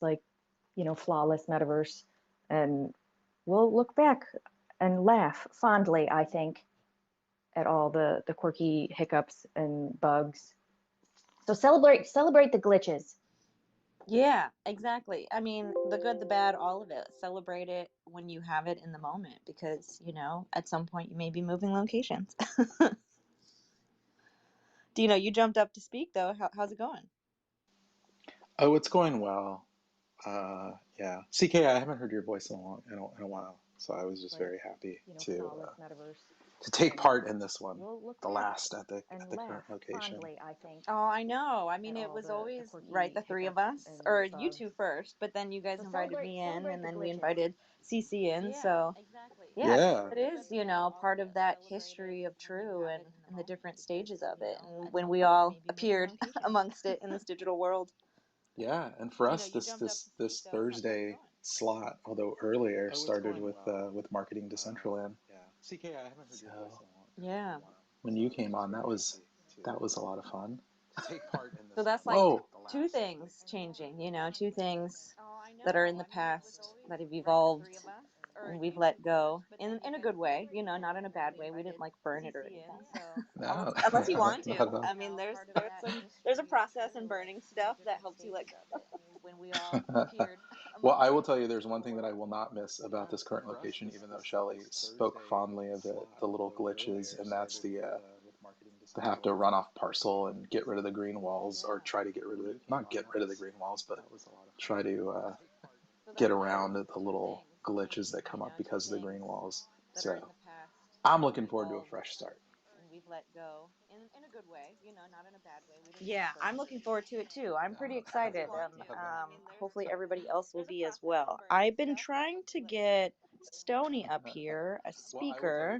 like, flawless metaverse. And we'll look back and laugh fondly, I think, at all the quirky hiccups and bugs. So celebrate the glitches. Yeah, exactly. I mean, the good, the bad, all of it. Celebrate it when you have it in the moment because, at some point you may be moving locations. Dino, you jumped up to speak though. How's it going? Oh, it's going well. Yeah. CK, I haven't heard your voice in a while, so I was just Like, very happy flawless metaverse. to take And part in this one, we'll look the back last at and the laugh current location. fondly, I think, Oh, I know. I at mean, it all was the always right, quirky the three of hiccups us, and or you bugs. two first, but then you guys So invited me in, celebrate and the then we glitches. invited CC in. Yeah, So, exactly. yeah, Yeah. it is, part of that history of True and the different stages of it, and when we all appeared amongst it in this digital world. Yeah, and for Dino, us, you this jumped up to this speak this though. How's it Thursday going? slot, although earlier, started with marketing Decentraland. CK, I haven't heard your voice So Yeah. in a while. when you came I was on, very happy that was a lot of fun. to take part in So this that's one. like Whoa! The two last. things changing, two things that are in the past that have evolved and we've let go in a good way, not in a bad way. We didn't like burn it or anything. No, Unless you want not at to. all. I mean, there's a process in burning stuff that helps you let go. Well, I will tell you, there's one thing that I will not miss about this current location, even though Shelley spoke fondly of the little glitches, and that's the have to run off parcel and get rid of the green walls, or try to get rid of it. Not get rid of the green walls, but try to get around the little glitches that come up because of the green walls. So I'm looking forward to a fresh start. And we've let go in a good way, not in a bad way. Yeah, I'm looking forward to it too. I'm pretty excited. Hopefully everybody else will be as well. I've been trying to get Stony up here as speaker.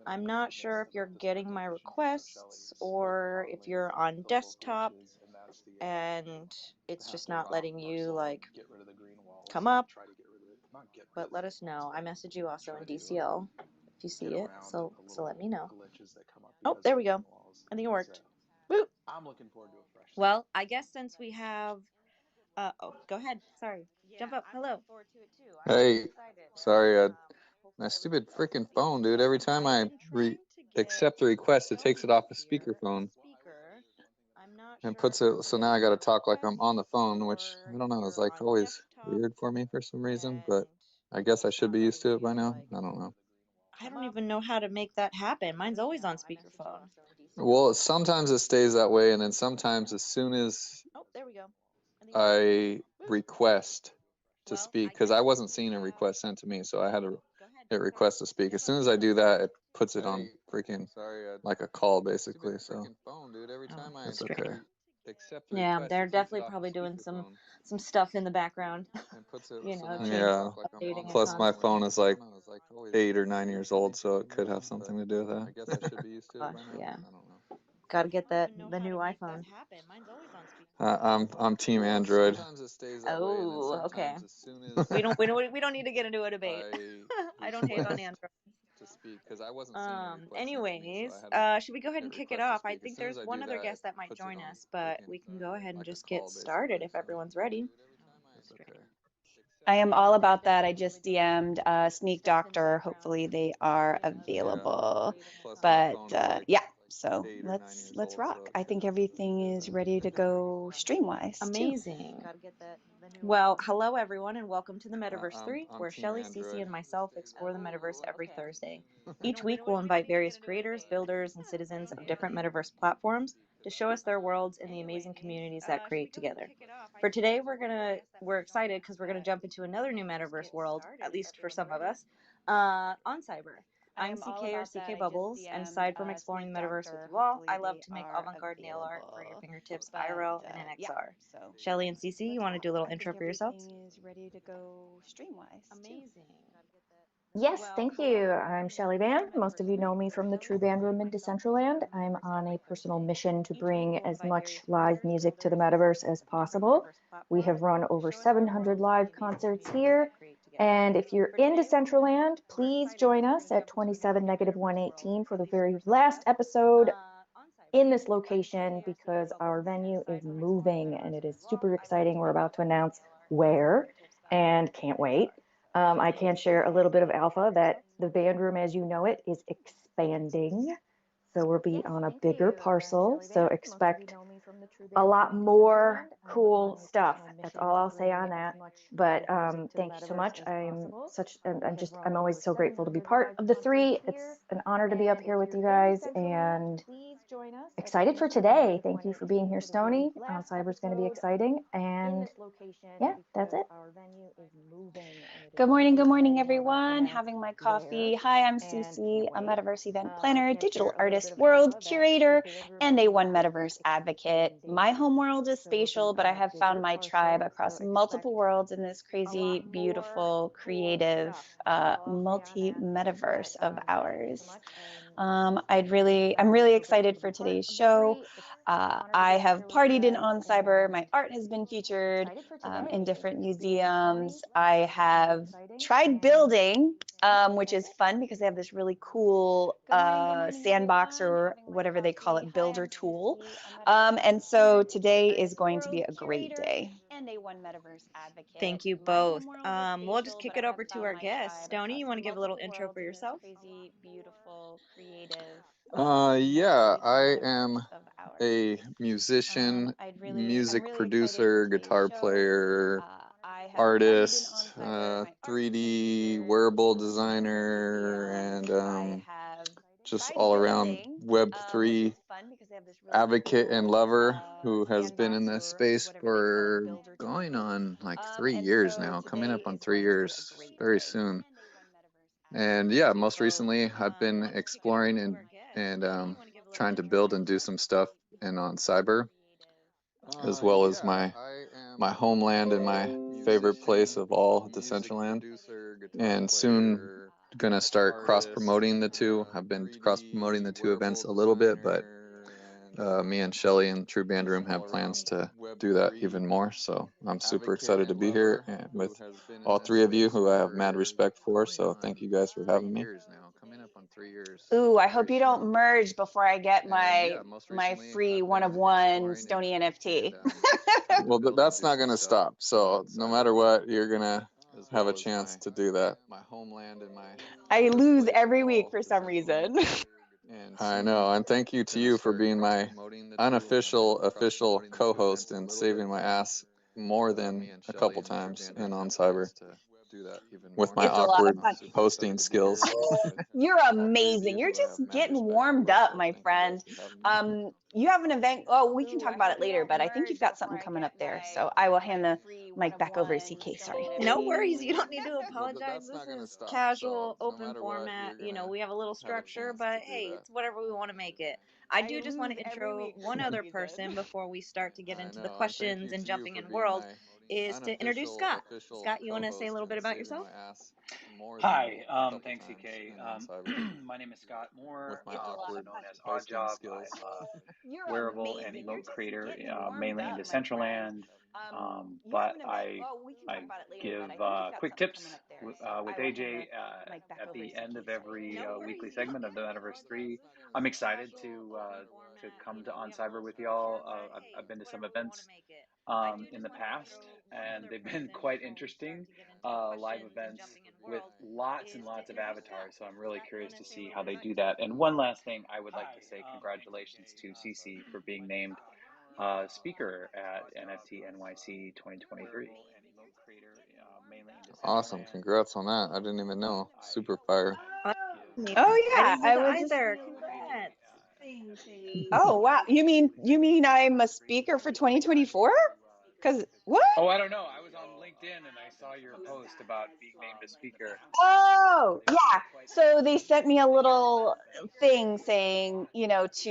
I'm not sure if you're getting my requests or if you're on desktop and it's just not letting you like come up, but let us know. I message you also in DCL if you see it, so let me know. Oh, there we go. I think it worked. Woo! I'm looking forward to a fresh start. Well, I guess since we have go ahead. Sorry. Jump up. Hello. Hey, sorry, my stupid freaking phone, dude. Every time I accept the request, it takes it off of speakerphone and puts it. So now I got to talk like I'm on the phone, which I don't know is like always weird for me for some reason. But I guess I should be used to it by now. I don't know. I don't even know how to make that happen. Mine's always on speakerphone. Well, sometimes it stays that way, and then sometimes as soon as Oh, there we go. I request to speak, because I wasn't seeing a request sent to me, so I had to hit request to speak. As soon as I do that, it puts it on freaking like a call, basically. So that's okay. Yeah, they're definitely probably doing some stuff in the background. Changing, Yeah. updating it Plus, my constantly. phone is like 8 or 9 years old, so it could have something to do with that. Gosh, yeah. Got to get the new iPhone. I'm Team Android. Oh, okay. We don't need to get into a debate. I don't hate on Android. Anyways, should we go ahead and kick it off? I think there's one other guest that might join us, but we can go ahead and just get started if everyone's ready. I am all about that. I just DM'd Sneak Doctor. Hopefully they are available. But yeah, so let's rock. I think everything is ready to go stream-wise too. Amazing. Well, hello everyone, and welcome to the Metaverse 3, where Shelly, Cece, and myself explore the metaverse every Thursday. Each week, we'll invite various creators, builders, and citizens of different metaverse platforms to show us their worlds and the amazing communities that create together. For today, we're excited because we're gonna jump into another new metaverse world, at least for some of us, on Cyber. I'm CK or CK Bubbles, and aside from exploring the metaverse with you all, I love to make avant-garde nail art for your fingertips IRL and in XR. Shelly and Cece, you want to do a little intro for yourselves? Is ready to go stream-wise. Amazing. Yes, thank you. I'm Shelley Van. Most of you know me from the True Band Room in Decentraland. I'm on a personal mission to bring as much live music to the metaverse as possible. We have run over 700 live concerts here. And if you're in Decentraland, please join us at 27-118 for the very last episode in this location, because our venue is moving and it is super exciting. We're about to announce where, and can't wait. I can share a little bit of alpha that the band room as you know it is expanding. So we'll be on a bigger parcel. So expect a lot more cool stuff. That's all I'll say on that. But thank you so much. I'm always so grateful to be part of the three. It's an honor to be up here with you guys and excited for today. Thank you for being here, Stony. Cyber's going to be exciting. And yeah, that's it. Good morning, everyone. Having my coffee. Hi, I'm Cece, a Metaverse event planner, digital artist, world curator, and a One Metaverse advocate. My home world is spatial, but I have found my tribe across multiple worlds in this crazy, beautiful, creative, multi-metaverse of ours. I'm really excited for today's show. I have partied in On Cyber. My art has been featured in different museums. I have tried building, which is fun because they have this really cool sandbox or whatever they call it, builder tool. And so today is going to be a great day. And a One Metaverse advocate. Thank you both. We'll just kick it over to our guest. Stony, you want to give a little intro for yourself? Crazy, beautiful, creative. Yeah, I am a musician, music producer, guitar player, artist, 3D wearable designer, and just all around Web3 advocate and lover who has been in this space for going on like 3 years now, coming up on 3 years very soon. And yeah, most recently I've been exploring and trying to build and do some stuff in on cyber, as well as my homeland and my favorite place of all, Decentraland. And soon gonna start cross promoting the two. I've been cross promoting the two events a little bit, but me and Shelly and True Band Room have plans to do that even more. So I'm super excited to be here and with all three of you who I have mad respect for. So thank you guys for having me. Ooh, I hope you don't merge before I get my free one of one Stony NFT. Well, that's not gonna stop. So no matter what, you're gonna have a chance to do that. I lose every week for some reason. I know, and thank you to you for being my unofficial official co-host and saving my ass more than a couple times in on cyber with my It's a lot of awkward fun. hosting skills. You're amazing. You're just getting warmed up, my friend. You have an event. Oh, we can talk about it later, but I think you've got something coming up there. So I will hand the mic back over to CK. Sorry. No worries. You don't need to apologize. This is casual, open format. You know, we have a little structure, but hey, it's whatever we want to make it. I do just want to intro one other person before we start to get into the questions and jumping in world, is to introduce Scott. Scott, you want to say a little bit about yourself? Hi, thanks, CK. My name is Scott Moore, also known as Oddjob. I'm a wearable and emote creator, mainly in Decentraland. But I give quick tips with AJ at the end of every weekly segment of the Metaverse 3. I'm excited to come to On Cyber with y'all. I've been to some events in the past, and they've been quite interesting live events with lots and lots of avatars. So I'm really curious to see how they do that. And one last thing, I would like to say congratulations to CC for being named speaker at NFT NYC 2023. Awesome, congrats on that. I didn't even know. Super fire. Oh I yeah, didn't know that either. Congrats. Oh wow, you mean I'm a speaker for 2024? Because what? Oh, I don't know. I was on LinkedIn and I saw your post about being named a speaker. Oh yeah. So they sent me a little thing saying, to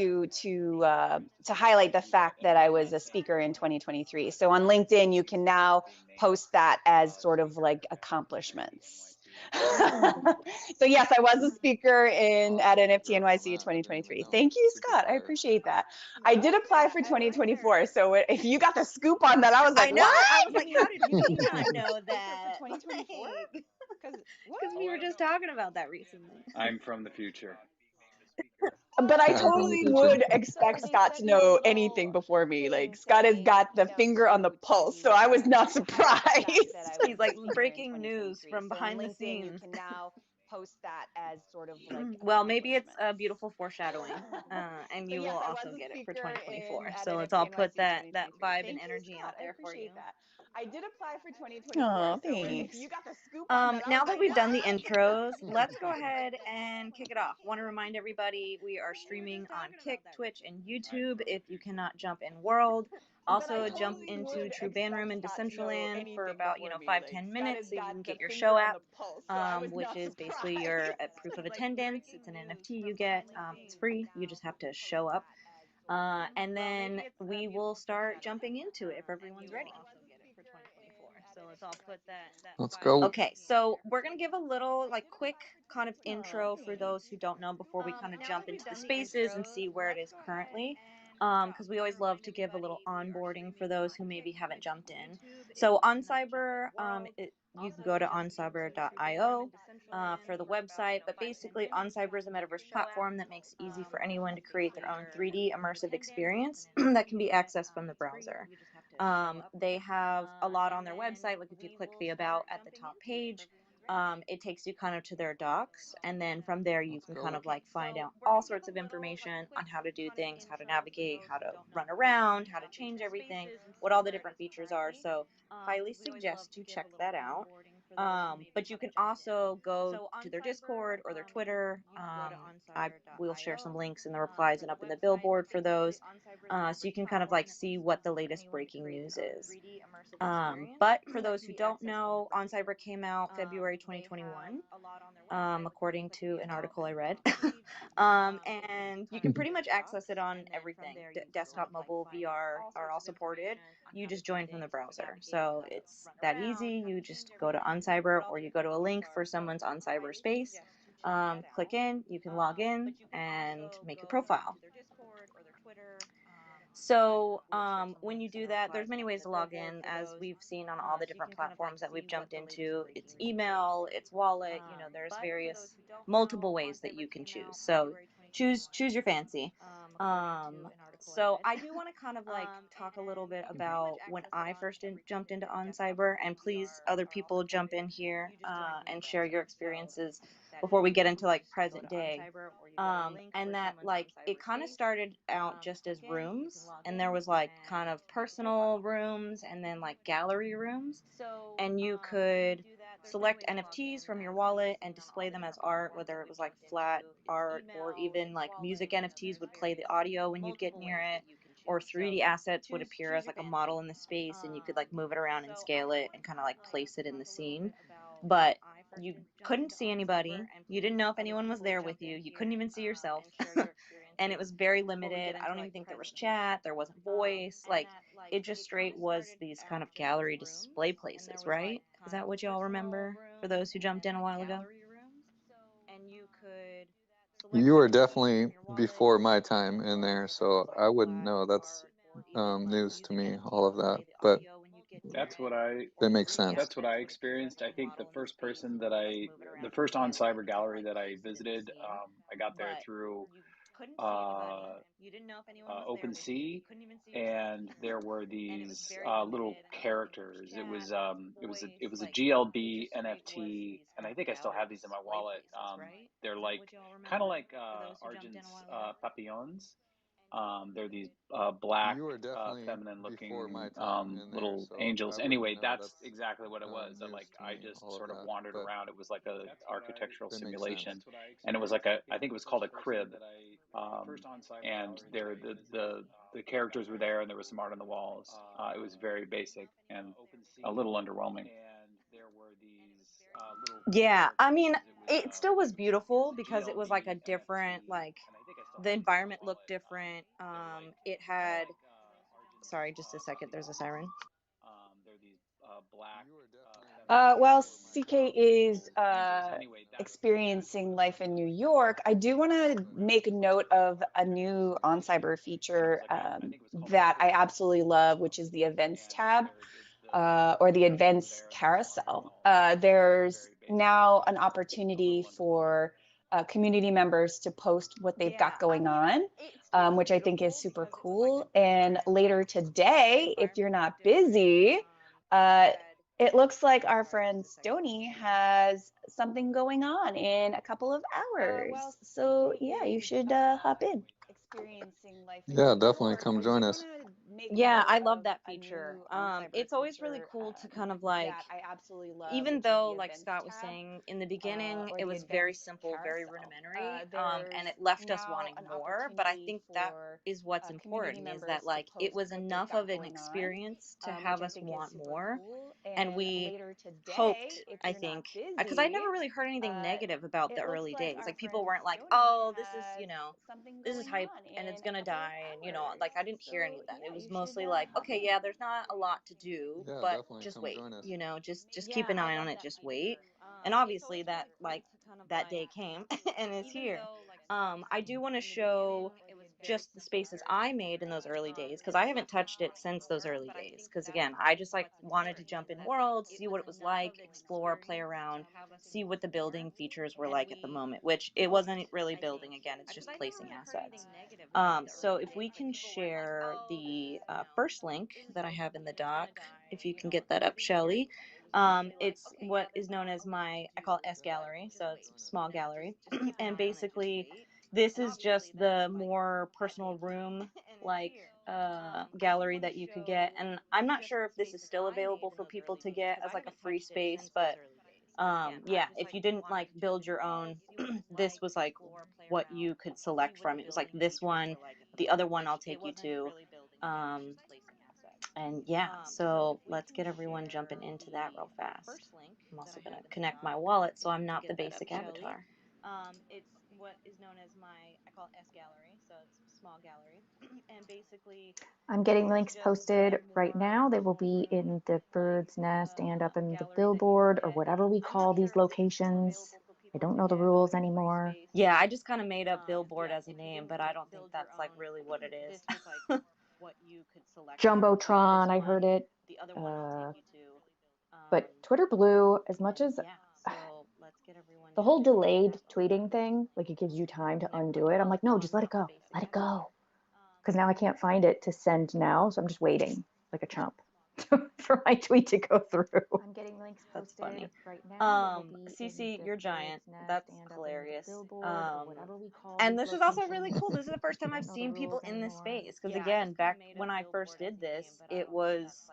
highlight the fact that I was a speaker in 2023. So on LinkedIn, you can now post that as sort of like accomplishments. So yes, I was a speaker at NFT NYC 2023. Thank you, Scott. I appreciate that. I did apply for 2024. So if you got the scoop on that, I was like, I know. what? I was like, how did we not know that? 2024? Because we were just talking about that recently. I'm from the future. But I I'm going totally with you too. would expect Scott to know anything before me. Like Scott has got the finger on the pulse, so I was not surprised. He's like breaking news from behind the scenes. You can now post that as sort of like well, maybe it's a beautiful foreshadowing, and you will also get it for 2024. So let's all put that vibe and energy out there for you. I did apply for 2024. Oh, thanks. You got the scoop on that. Now that we've done the intros, let's go ahead and kick it off. Want to remind everybody we are streaming on Kick, Twitch, and YouTube. If you cannot jump in world, also jump into True Band Room in Decentraland for about 5-10 minutes so you can get your show app, which is basically your proof of attendance. It's an NFT you get. It's free. You just have to show up. And then we will start jumping into it if everyone's ready. So let's all put that. Let's go. Okay, so we're gonna give a little quick kind of intro for those who don't know before we kind of jump into the spaces and see where it is currently. Because we always love to give a little onboarding for those who maybe haven't jumped in. So on Cyber, you can go to oncyber.io for the website, but basically on Cyber is a metaverse platform that makes it easy for anyone to create their own 3D immersive experience that can be accessed from the browser. They have a lot on their website. Like if you click the about at the top page, it takes you kind of to their docs, and then from there you can kind of find out all sorts of information on how to do things, how to navigate, how to run around, how to change everything, what all the different features are. So highly suggest you check that out. But you can also go to their Discord or their Twitter. I will share some links in the replies and up in the billboard for those, so you can kind of see what the latest breaking news is. But for those who don't know, On Cyber came out February 2021, according to an article I read. And you can pretty much access it on everything. Desktop, mobile, VR are all supported. You just join from the browser. So it's that easy. You just go to On Cyber, or you go to a link for someone's On Cyber space. Click in, you can log in and make your profile. So when you do that, there's many ways to log in, as we've seen on all the different platforms that we've jumped into. It's email, it's wallet, there's various multiple ways that you can choose. So choose your fancy. So I do want to kind of talk a little bit about when I first jumped into On Cyber, and please other people jump in here and share your experiences before we get into present day. And that it kind of started out just as rooms, and there was kind of personal rooms and then gallery rooms, and you could select NFTs from your wallet and display them as art, whether it was flat art or even music. NFTs would play the audio when you'd get near it, or 3D assets would appear as a model in the space, and you could move it around and scale it and kind of place it in the scene. But you couldn't see anybody. You didn't know if anyone was there with you. You couldn't even see yourself. And it was very limited. I don't even think there was chat. There wasn't voice. It just straight was these kind of gallery display places, right? Is that what y'all remember for those who jumped in a while ago? You were definitely before my time in there, so I wouldn't know. That's news to me, all of that. But that makes sense. That's what I experienced. I think the first the first On Cyber gallery that I visited, I got there through OpenSea, and there were these little characters. It was a GLB NFT, and I think I still have these in my wallet. They're kind of like Argent's papillons. They're these black, You were definitely before feminine-looking my time in there, little so angels. I wouldn't Anyway, know. that's That's exactly what it was. news to I me, just all of sort of that. wandered But around. It was like a architectural that makes sense. simulation, and it was I think it was called a crib. Um, and the characters were there, and there was some art on the walls. It was very basic and a little underwhelming. Yeah, I mean, it still was beautiful because it was a different, the environment looked different. It had, sorry, just a second, there's a siren. While CK is experiencing life in New York, I do want to make note of a new On Cyber feature that I absolutely love, which is the events tab, or the events carousel. There's now an opportunity for community members to post what they've got going on, which I think is super cool. And later today, if you're not busy, it looks like our friend Stony has something going on in a couple of hours. So yeah, you should hop in. Yeah, definitely come join us. Yeah, I love that feature. It's always really cool to kind of like, even though like Scott was saying in the beginning, it was very simple, very rudimentary, and it left us wanting more. But I think that is what's important, is that like it was enough of an experience to have us want more. And we hoped, I think, because I never really heard anything negative about the early days. Like people weren't like, oh, this is, this is hype and it's gonna die, and like I didn't hear any of that. It was mostly like, okay, yeah, there's not a lot to do, Yeah, but definitely just come wait, join us. just keep an eye on it, just wait. And obviously that like that day came and is here. I do want to show just the spaces I made in those early days, because I haven't touched it since those early days, because again, I just like wanted to jump in worlds, see what it was like, explore, play around, see what the building features were like at the moment, which it wasn't really building. Again, it's just placing assets. So if we can share the first link that I have in the doc, if you can get that up, Shelly. It's what is known as I call it S gallery, so it's a small gallery. And basically this is just the more personal room like gallery that you could get. And I'm not sure if this is still available for people to get as like a free space, but yeah, if you didn't like build your own, this was like what you could select from. It was like this one, the other one I'll take you to. And yeah, so let's get everyone jumping into that real fast. I'm also going to connect my wallet so I'm not the basic avatar. It's what is known as I call it S gallery, so it's a small gallery. And basically I'm getting links posted right now. They will be in the bird's nest and up in the billboard, or whatever we call these locations. I don't know the rules anymore. Yeah, I just kind of made up billboard as a name, but I don't think that's like really what it is. Jumbotron, I heard it. But Twitter Blue, as much as the whole delayed tweeting thing, like it gives you time to undo it. I'm like, no, just let it go. Let it go. Because now I can't find it to send now. So I'm just waiting like a chump for my tweet to go through. I'm getting links posted. That's funny. Right now. CC, you're giant. That's hilarious. And this is also really cool. This is the first time I've seen people in this space. Because again, back when I first did this, it was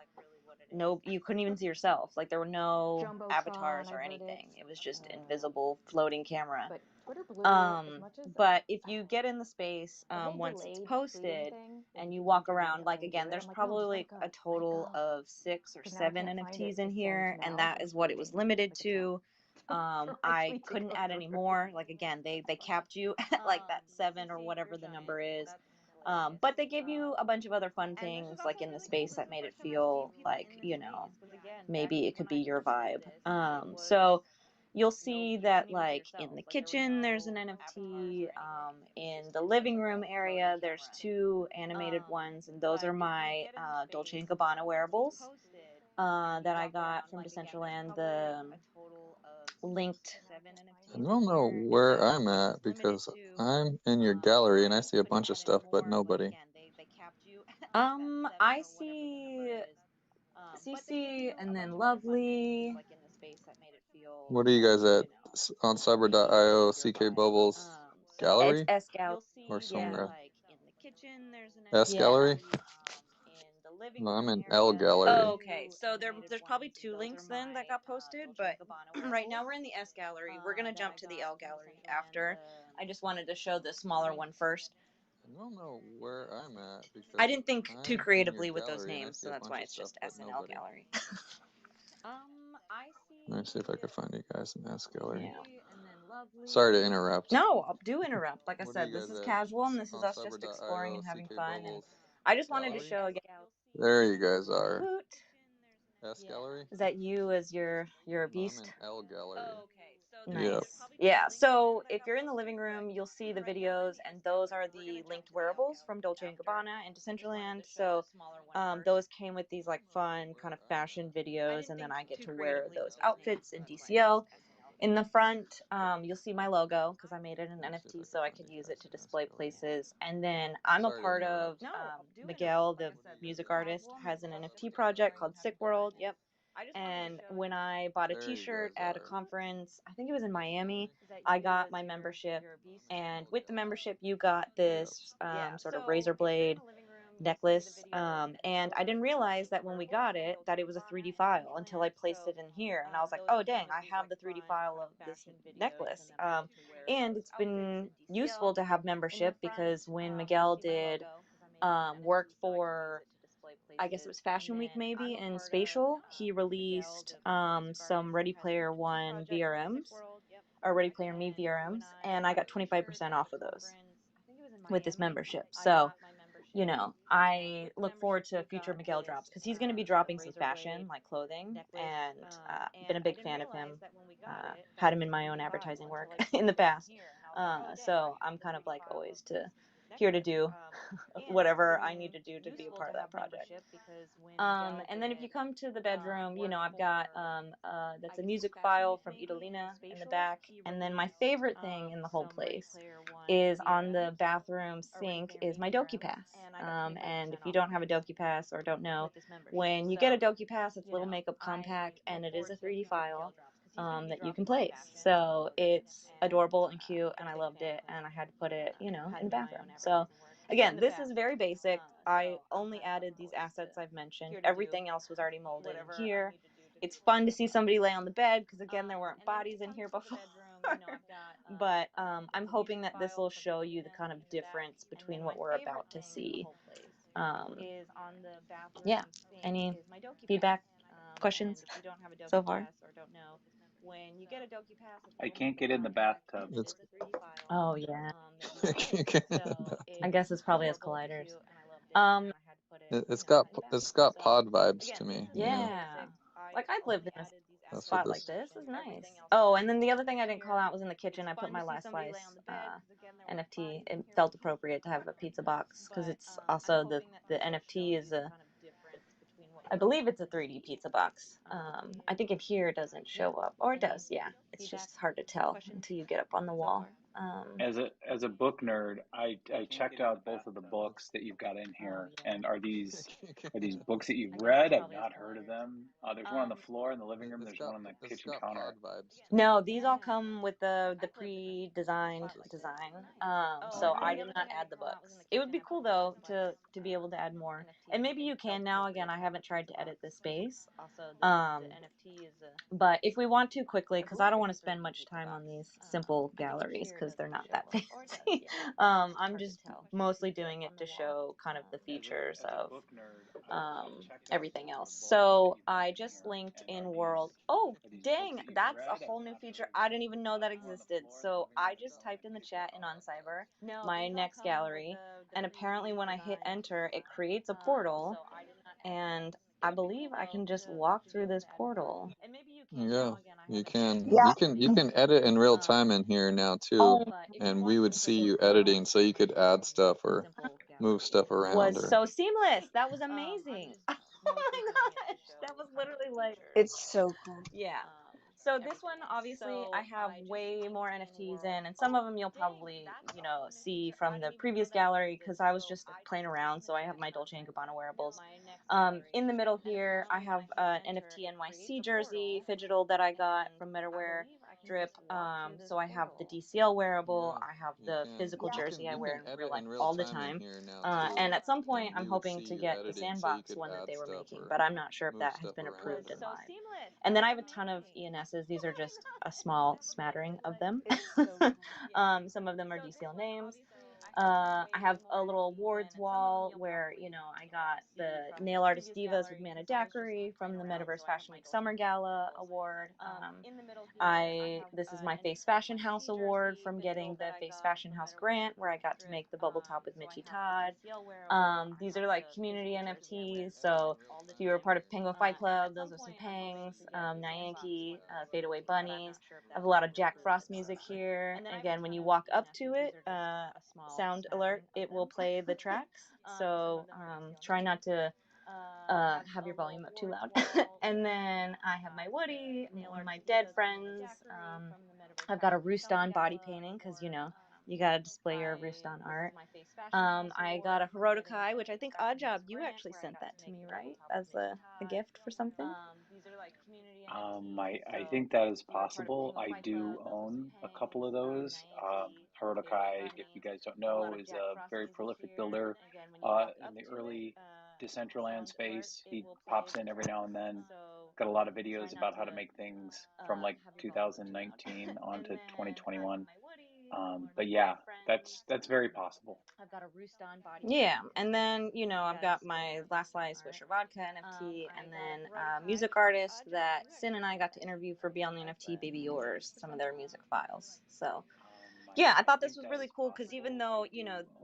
no, you couldn't even see yourself. Like there were no avatars or anything. It was just invisible floating camera. But if you get in the space once it's posted and you walk around, like again, there's probably like a total of 6 or 7 NFTs in here, and that is what it was limited to. I couldn't add any more. Like again, they capped you at like that 7 or whatever the number is. But they gave you a bunch of other fun things like in the space that made it feel like, maybe it could be your vibe. So you'll see that like in the kitchen there's an NFT. In the living room area there's 2 animated ones, and those are my Dolce & Gabbana wearables that I got from Decentraland. The linked. I don't know where I'm at because I'm in your gallery and I see a bunch of stuff, but nobody. I see CC and then Lovely. What are you guys at on cyber.io, CK Bubbles It's gallery S Gallery. or somewhere? Yeah. S gallery? No, I'm in L gallery. Oh, okay. So there's probably 2 links then that got posted, but right now we're in the S gallery. We're gonna jump to the L gallery after. I just wanted to show the smaller one first. I don't know where I'm at because I didn't think too I'm creatively in your with those gallery and I names, see so a that's why bunch of it's stuff, just but S and L nobody. gallery. Let me see if I can find you guys in S gallery. Yeah. Sorry to interrupt. No, do interrupt. Like I What are said, you this guys is at casual and this is on us just exploring cyber.io, and having CK fun. And Bubbles I just wanted to gallery? show again. There you guys are. Woot. S gallery? Is that you as you're a No, I'm beast? in L gallery. Nice. Yep. Yeah, so if you're in the living room, you'll see the videos, and those are the linked wearables from Dolce & Gabbana and Decentraland. So those came with these like fun kind of fashion videos, and then I get to wear those outfits in DCL. In the front, you'll see my logo because I made it an NFT so I could use it to display places. And then I'm a part of Miguel, the music artist, has an NFT project called Sick World. Yep. And when I bought a t-shirt at a conference, I think it was in Miami, I got my membership. And with the membership, you got this sort of razor blade necklace. And I didn't realize that when we got it, that it was a 3D file until I placed it in here. And I was like, oh, dang, I have the 3D file of this necklace. And it's been useful to have membership because when Miguel did work for, I guess it was Fashion Week maybe in Spatial, he released some Ready Player One VRMs or Ready Player Me VRMs, and I got 25% off of those with this membership. So, you know, I look forward to future Miguel drops because he's going to be dropping some fashion like clothing, and been a big fan of him. Had him in my own advertising work in the past. So I'm kind of like always here to do whatever I need to do to be a part of that project. And then if you come to the bedroom, you know, I've got that's a music file from Idolina in the back. And then my favorite thing in the whole place is on the bathroom sink is my Doki Pass. And if you don't have a Doki Pass or don't know, when you get a Doki Pass, it's a little makeup compact and it is a 3D file that you can place. So it's adorable and cute, and I loved it, and I had to put it, you know, in the bathroom. So again, this is very basic. I only added these assets I've mentioned. Everything else was already molded in here. It's fun to see somebody lay on the bed because, again, there weren't bodies in here before. But I'm hoping that this will show you the kind of difference between what we're about to see. Yeah. Any feedback, questions so far? I can't get in the bathtub. Oh, yeah. I can't get in the bathtub. I guess it's probably as colliders. It's got pod vibes to me. Yeah. You know? Like I'd lived in a That's spot what like this. Is nice. Oh, and then the other thing I didn't call out was in the kitchen. I put my last slice NFT. It felt appropriate to have a pizza box because it's also the NFT is I believe it's a 3D pizza box. I think in here it doesn't show up, or it does. Yeah, it's just hard to tell until you get up on the wall. As a book nerd, I checked out both of the books that you've got in here, and are these books that you've read? I've not heard of them. There's one on the floor in the living room. There's one on the kitchen counter. No, these all come with the pre-designed design. So I did not add the books. It would be cool though to be able to add more. And maybe you can now. Again, I haven't tried to edit the space. But if we want to quickly, because I don't want to spend much time on these simple galleries because they're not that fancy. I'm just mostly doing it to show kind of the features of everything else. So I just linked in world. Oh, dang, that's a whole new feature. I didn't even know that existed. So I just typed in the chat in on Cyber my next gallery, and apparently when I hit enter, it creates a portal, and I believe I can just walk through this portal. Yeah, you can. Yeah. You can edit in real time in here now too, and we would see you editing, so you could add stuff or move stuff around. Was so seamless. That was amazing. Oh my gosh, that was literally like It's so cool. yeah. So this one, obviously, I have way more NFTs in, and some of them you'll probably, you know, see from the previous gallery because I was just playing around. So I have my Dolce & Gabbana wearables. In the middle here, I have an NFT NYC jersey fidgetal that I got from MetaWare Drip. So I have the DCL wearable. I have the physical jersey I wear in real life all the time. And at some point, I'm hoping to get the sandbox one that they were making, but I'm not sure if that has been approved in live. And then I have a ton of ENSs. These are just a small smattering of them. Some of them are DCL names. I have a little awards wall where, you know, I got the Nail Artist Divas with Mana Daiquiri from the Metaverse Fashion Week Summer Gala Award. This is my Face Fashion House Award from getting the Face Fashion House grant where I got to make the bubble top with Mitchie Todd. These are like community NFTs. So if you were part of Penguin Fight Club, those are some Pangs, Nyanke, Fade Away Bunnies. I have a lot of Jack Frost music here. And again, when you walk up to it, sound alert, it will play the tracks. So try not to have your volume up too loud. And then I have my Woody, one of my dead friends. I've got a Rooston body painting because, you got to display your Rooston art. I got a Herodokai, which I think Oddjob, you actually sent that to me, right? As a gift for something? I think that is possible. I do own a couple of those. Herodokai, if you guys don't know, is a very prolific builder in the early Decentraland space. He pops in every now and then. Got a lot of videos about how to make things from like 2019 on to 2021. But yeah, that's very possible. Yeah, and then I've got my Last Light Swisher Vodka NFT, and then music artist that Sin and I got to interview for Beyond the NFT, Baby Yours, some of their music files. So yeah, I thought this was really cool because even though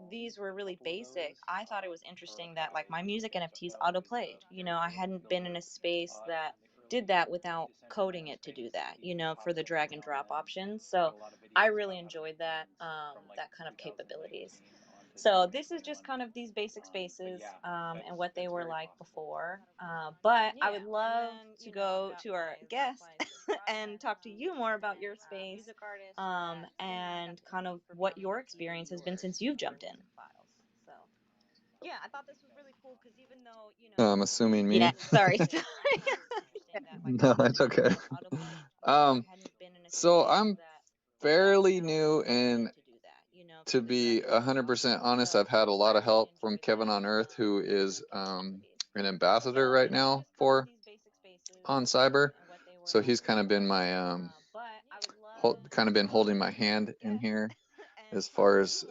these were really basic, I thought it was interesting that like my music NFTs auto played. I hadn't been in a space that did that without coding it to do that. For the drag and drop options. So I really enjoyed that kind of capabilities. So this is just kind of these basic spaces and what they were like before. But I would love to go to our guest and talk to you more about your space and kind of what your experience has been since you've jumped in. Yeah, I thought this was really cool because even though, I'm assuming yeah, me. sorry. No, it's okay. So I'm fairly new, and to be 100% honest, I've had a lot of help from Kevin on Earth, who is an ambassador right now for On Cyber. So he's kind of been my kind of been holding my hand in here as far as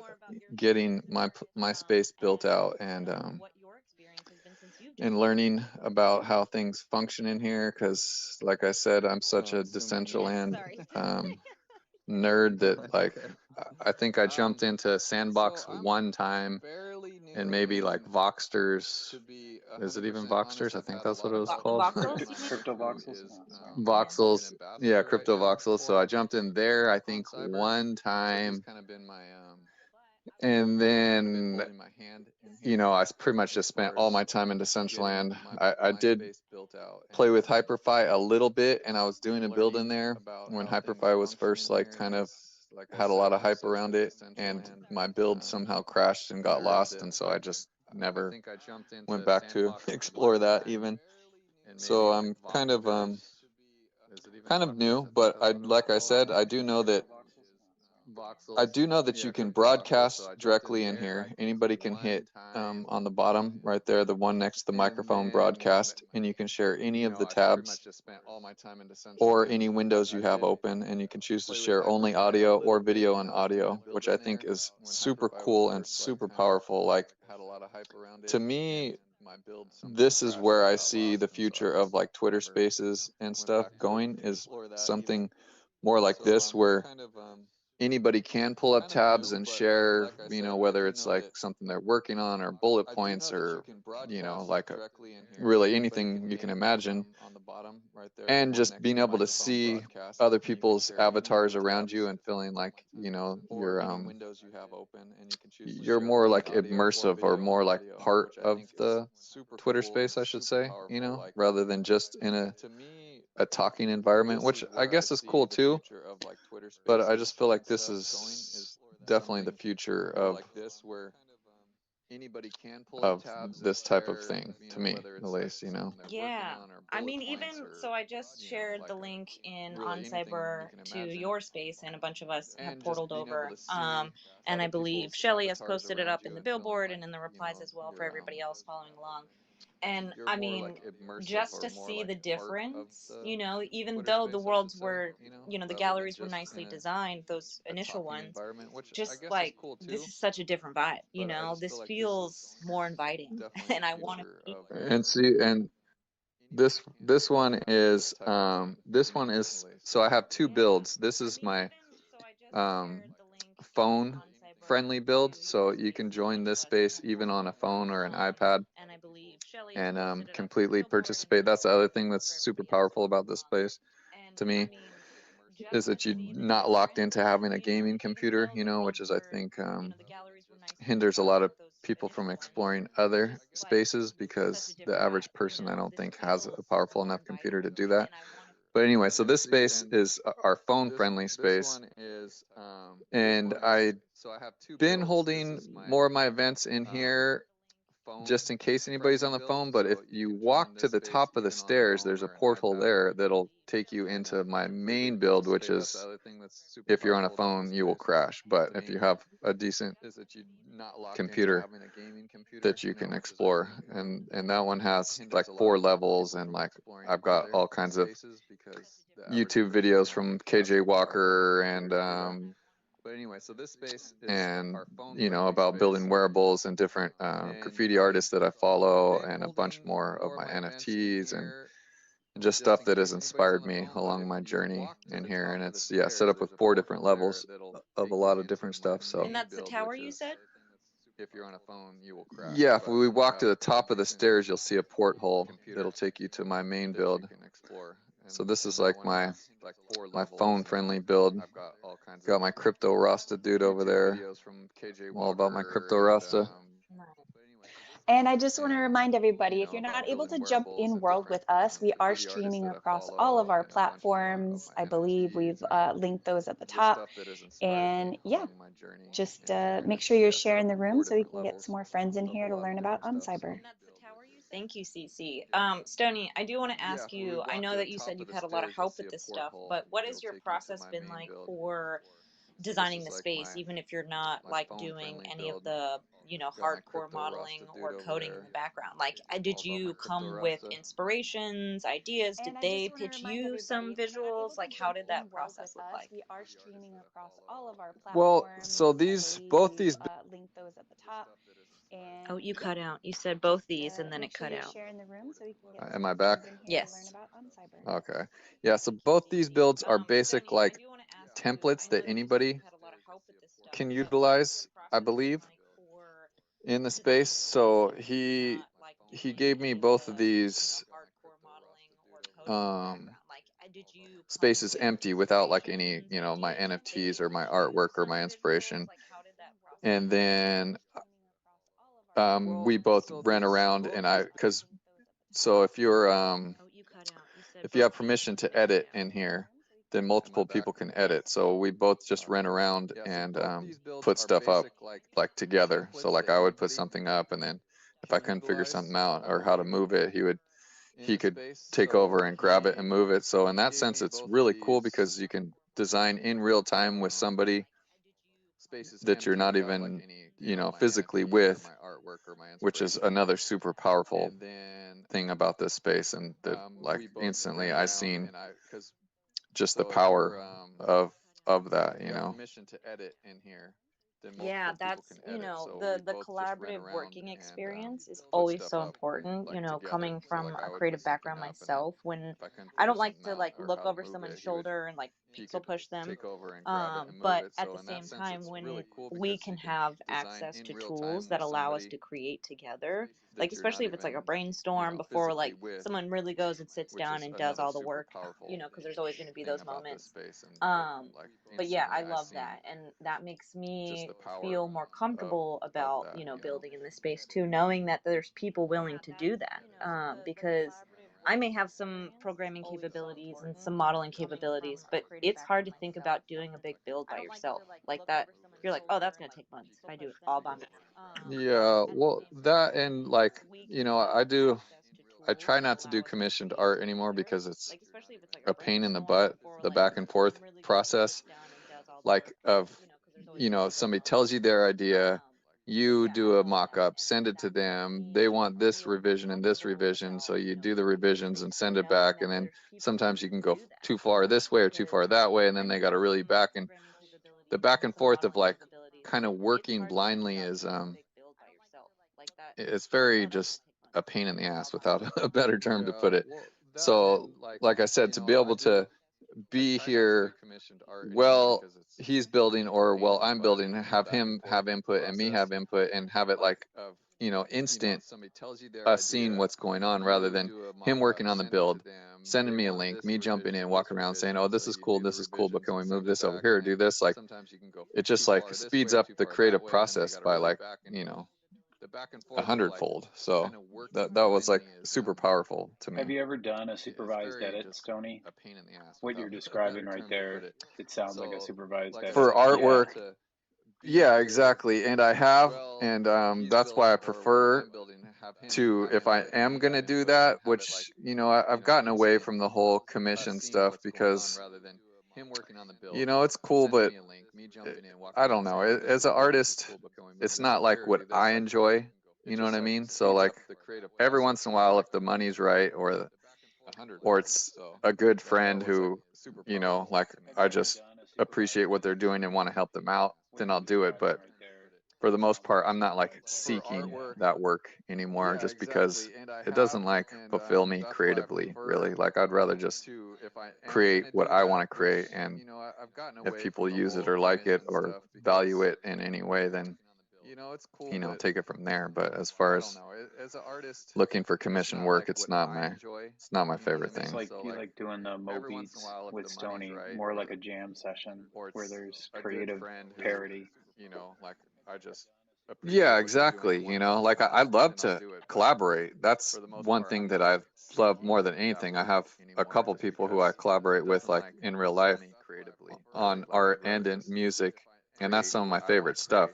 getting my space built out and learning about how things function in here, because like I said, I'm such a Decentraland nerd that like I think I jumped into Sandbox one time, and maybe like Voxters. Is it even Voxters? I think that's what it was called. Crypto voxels. Voxels, yeah, crypto voxels. So I jumped in there, I think one time, and then I pretty much just spent all my time in Decentraland. I did play with Hyperfi a little bit, and I was doing a build in there when Hyperfi was first like kind of had a lot of hype around it, and my build somehow crashed and got lost, and so I just never went back to explore that even. So I'm kind of new, but like I said, I do know that you can broadcast directly in here. Anybody can hit on the bottom right there, the one next to the microphone, broadcast, and you can share any of the tabs or any windows you have open, and you can choose to share only audio or video and audio, which I think is super cool and super powerful. Like, to me, this is where I see the future of like Twitter Spaces and stuff going, is something more like this, where anybody can pull up tabs and share, whether it's like something they're working on or bullet points or, like really anything you can imagine. And just being able to see other people's avatars around you and feeling like, you're more like immersive or more like part of the Twitter space, I should say, rather than just in a talking environment, which I guess is cool too. But I just feel like this is definitely the future of this type of thing, to me, at least, Yeah. I mean, even so, I just shared the link in On Cyber to your space, and a bunch of us have portaled over. And I believe Shelly has posted it up in the billboard and in the replies as well for everybody else following along. And I mean, just to see the difference, even though the worlds were, the galleries were nicely designed, those initial ones, just like this is such a different vibe, this feels more inviting and I want to be here. And see, and this one is so I have two builds. This is my um phone friendly build, so you can join this space even on a phone or an iPad and completely participate. That's the other thing that's super powerful about this place to me, is that you're not locked into having a gaming computer, which is, I think, hinders a lot of people from exploring other spaces, because the average person, I don't think, has a powerful enough computer to do that. But anyway, so this space is our phone-friendly space, and I've been holding more of my events in here just in case anybody's on the phone. But if you walk to the top of the stairs, there's a porthole there that'll take you into my main build, which is, if you're on a phone, you will crash. But if you have a decent computer, that you can explore, and that one has like 4 levels, and like I've got all kinds of YouTube videos from KJ Walker and about building wearables and different graffiti artists that I follow, and a bunch more of my NFTs and just stuff that has inspired me along my journey in here. And it's set up with 4 different levels of a lot of different stuff. So, and that's the tower you said? if you're on a phone, you will crash. Yeah, if we walk to the top of the stairs, you'll see a porthole that'll take you to my main build. So this is like my phone-friendly build. Got my crypto Rasta dude over there. All about my crypto Rasta. And I just want to remind everybody, if you're not able to jump in world with us, we are streaming across all of our platforms. I believe we've linked those at the top. And yeah, just make sure you're sharing the room so we can get some more friends in here to learn about OnCyber. Thank you, Cece. Stony, I do want to ask you, I know that you said you've had a lot of help with this stuff, but what has your process been like for designing the space, even if you're not like doing any of the, hardcore modeling or coding in the background? Like, did you come with inspirations, ideas? Did they pitch you some visuals? Like, how did that process look like? We are streaming across all of our platforms. Well, so both these link those at the top. And oh, you cut out. You said both these and then it cut out. Share in the room so we can get am I back? Yes. Okay. Yeah, so both these builds are basic like templates that anybody can utilize, I believe, in the space. So he gave me both of these spaces empty without like any, my NFTs or my artwork or my inspiration. And then we both ran around, and so if you have permission to edit in here, then multiple people can edit. So we both just ran around and put stuff up like together. So like I would put something up, and then if I couldn't figure something out or how to move it, he could take over and grab it and move it. So in that sense, it's really cool because you can design in real time with somebody that you're not even, physically with, which is another super powerful thing about this space. And that like instantly I seen just the power of that, Yeah, that's, the collaborative working experience is always so important, coming from a creative background myself, when I don't like to like look over someone's shoulder and like pixel push them. But at the same time, when we can have access to tools that allow us to create together, like especially if it's like a brainstorm before like someone really goes and sits down and does all the work, because there's always going to be those moments. But yeah, I love that, and that makes me feel more comfortable about building in this space too, knowing that there's people willing to do that, because I may have some programming capabilities and some modeling capabilities, but it's hard to think about doing a big build by yourself like that. You're like, oh, that's going to take months if I do it all by myself. Yeah, well, that, and like, I try not to do commissioned art anymore because it's a pain in the butt, the back and forth process, like of, if somebody tells you their idea, you do a mock-up, send it to them, they want this revision and this revision, so you do the revisions and send it back, and then sometimes you can go too far this way or too far that way, and then they got to really back, and the back and forth of like kind of working blindly is it's very just a pain in the ass, without a better term to put it. So like I said, to be able to be here well he's building, or well I'm building, have him have input and me have input, and have it like instant, us seeing what's going on, rather than him working on the build, sending me a link, me jumping in, walking around saying, oh, this is cool, but can we move this over here, do this? Like, it just like speeds up the creative process by like, a hundredfold. So that was like super powerful to me. Have you ever done a supervised edit, Stony? What you're describing right there, it sounds like a supervised edit. For artwork, yeah, exactly. And I have, and that's why I prefer to, if I am going to do that, which, I've gotten away from the whole commission stuff because, it's cool, but I don't know. As an artist, it's not like what I enjoy. You know what I mean? So like every once in a while, if the money's right or it's a good friend who, like I just appreciate what they're doing and want to help them out, then I'll do it. But for the most part, I'm not like seeking that work anymore just because it doesn't like fulfill me creatively, really. Like I'd rather just create what I want to create, and if people use it or like it or value it in any way, then take it from there. But as far as looking for commission work, it's not my favorite thing. It's like you like doing the Mo Beats with Stony, more like a jam session where there's creative parody. Yeah, exactly. Like I'd love to collaborate. That's one thing that I've loved more than anything. I have a couple people who I collaborate with, like in real life, on art and in music, and that's some of my favorite stuff.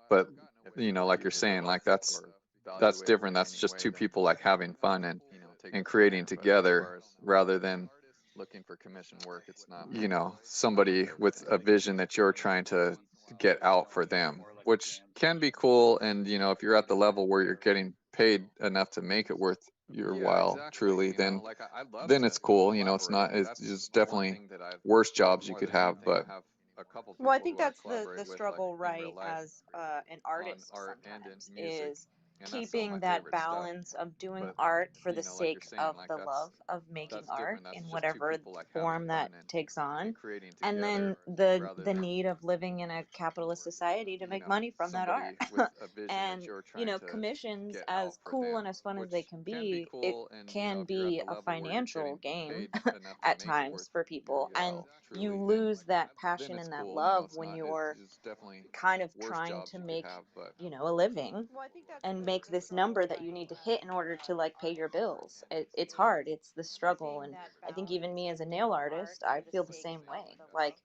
But like you're saying, like that's different. That's just two people like having fun and creating together rather than somebody with a vision that you're trying to get out for them, which can be cool. And if you're at the level where you're getting paid enough to make it worth your while, truly, then it's cool. It's definitely worse jobs you could have, but Well, I think that's the struggle, right, as an artist sometimes is keeping that balance of doing art for the sake of the love of making art in whatever form that takes on, and then the need of living in a capitalist society to make money from that art. And commissions, as cool and as fun as they can be, it can be a financial game at times for people, and you lose that passion and that love when you're kind of trying to make a living and make this number that you need to hit in order to like pay your bills. It's hard, it's the struggle. And I think even me as a nail artist, I feel the same way. Like,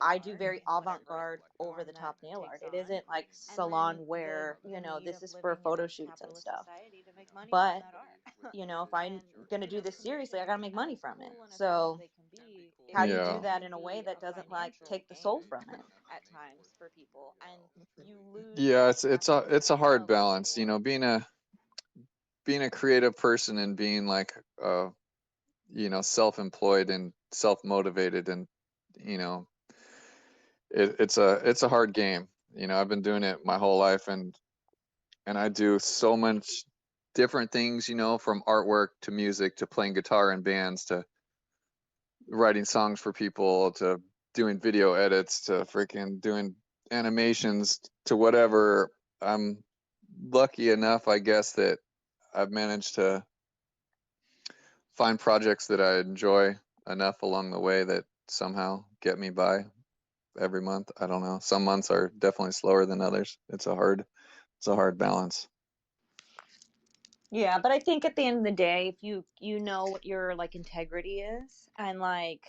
I do very avant-garde, over the top nail art. It isn't like salon wear, this is for photo shoots and stuff. But if I'm gonna do this seriously, I gotta make money from it. So how do you do yeah. that in a way that doesn't like take the soul from it at times for people, and you lose Yeah, that it's a passion and hard love when balance, you're being a creative person and being like self-employed and self-motivated, and you know it's a hard game. I've been doing it my whole life, and I do so much different things, from artwork to music to playing guitar in bands to writing songs for people to doing video edits to freaking doing animations to whatever. I'm lucky enough, I guess, that I've managed to find projects that I enjoy enough along the way that somehow get me by every month. I don't know. Some months are definitely slower than others. It's a hard balance. Yeah, but I think at the end of the day, if you know what your like integrity is, and like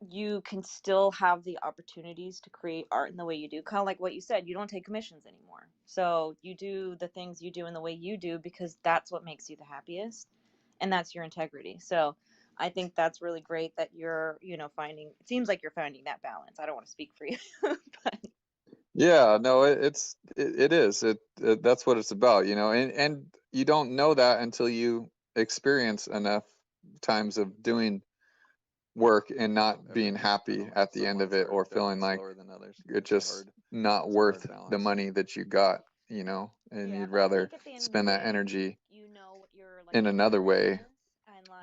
you can still have the opportunities to create art in the way you do, kind of like what you said, you don't take commissions anymore, so you do the things you do in the way you do because that's what makes you the happiest, and that's your integrity. So I think that's really great that you're finding, it seems like you're finding that balance. I don't want to speak for you. But Yeah, no, it is. That's what it's about, and you don't know that until you experience enough times of doing work and not being happy at the end of it, or feeling like it's just not worth the money that you got, and you'd rather spend that energy in another way,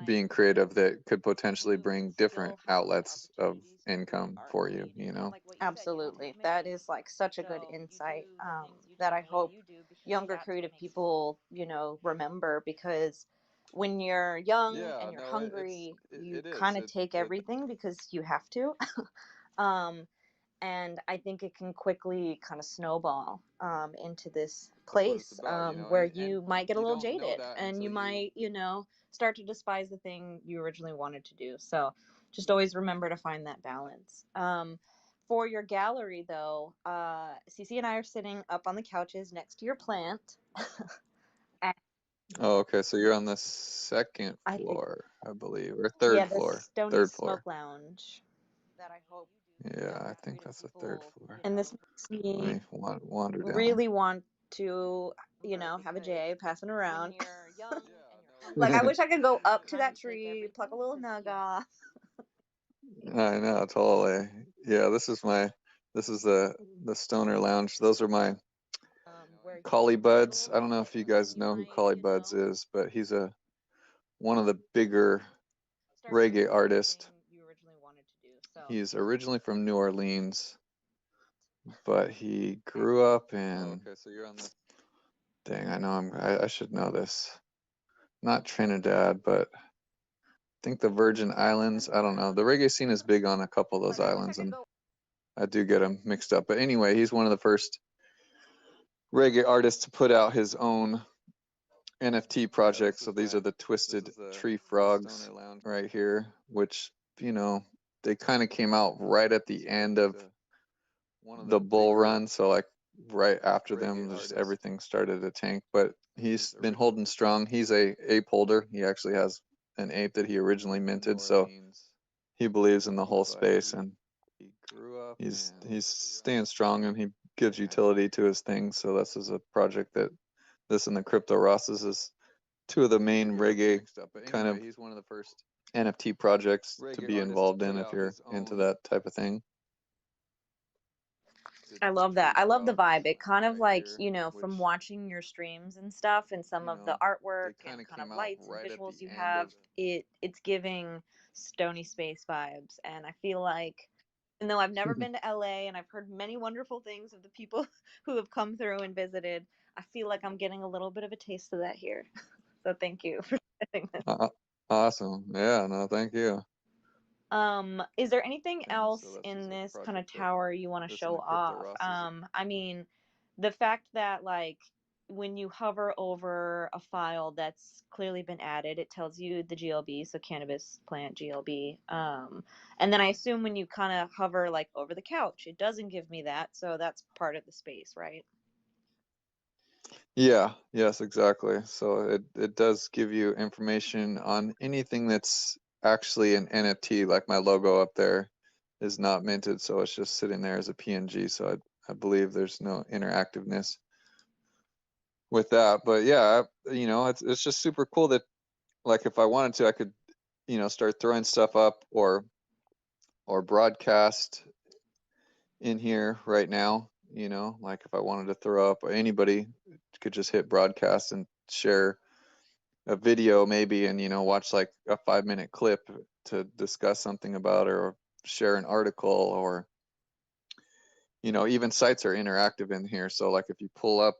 being creative, that could potentially bring different outlets of income for you. absolutely, that is like such a good insight, that I hope younger creative people remember, because when you're young Yeah, and you're no, hungry, you it is. kind of take everything because you have to. um, and I think it can quickly kind of snowball into this place where you might get a little jaded and you might, start to despise the thing you originally wanted to do. So just always remember to find that balance. For your gallery, though, Cece and I are sitting up on the couches next to your plant. Oh, okay. So you're on the second floor, I believe, or third floor. Stony Third Smoke floor. Lounge. Yeah, I think that's the third floor. And this makes Let me me wander down. really want to, have a J passing around. Like, I wish I could go up to that tree, pluck a little nug off. I know, totally. Yeah, this is the stoner lounge. Those are my Collie Buds. I don't know if you guys know who Collie Buds is, but he's one of the bigger reggae artists. He's originally from New Orleans, but he grew up in. Okay, so you're on the. Dang, I know I should know this. Not Trinidad, but I think the Virgin Islands. I don't know. The reggae scene is big on a couple of those islands, and I do get them mixed up. But anyway, he's one of the first reggae artists to put out his own NFT project. So these are the Twisted Tree Frogs right here, which, they kind of came out right at the end of the bull run. So like right after them, just everything started to tank. But he's been holding strong. He's a ape holder. He actually has an ape that he originally minted. So he believes in the whole space, and he's staying strong, and he gives utility to his things. So this is a project that this and the Crypto Rosses is two of the main reggae kind of he's one of the first NFT projects to be involved in if you're into that type of thing. I love that. I love the vibe. It kind of like, from watching your streams and stuff and some of the artwork and kind of lights and visuals you have, it's giving Stony Space vibes. And I feel like, even though I've never been to LA and I've heard many wonderful things of the people who have come through and visited, I feel like I'm getting a little bit of a taste of that here. So thank you for saying this. Awesome. Yeah, no, thank you. Is there anything else in this kind of tower you want to show off? I mean, the fact that, like, when you hover over a file that's clearly been added, it tells you the GLB, so cannabis plant GLB. And then I assume when you kind of hover like over the couch, it doesn't give me that, so that's part of the space, right? Yeah, yes, exactly. So it does give you information on anything that's actually an NFT, like my logo up there is not minted, so it's just sitting there as a PNG. So I believe there's no interactiveness with that. But yeah, it's just super cool that, like, if I wanted to, I could, start throwing stuff up or broadcast in here right now. Like if I wanted to throw up, or anybody could just hit broadcast and share a video maybe, and watch like a 5-minute clip to discuss something about it, or share an article, or even sites are interactive in here. So like if you pull up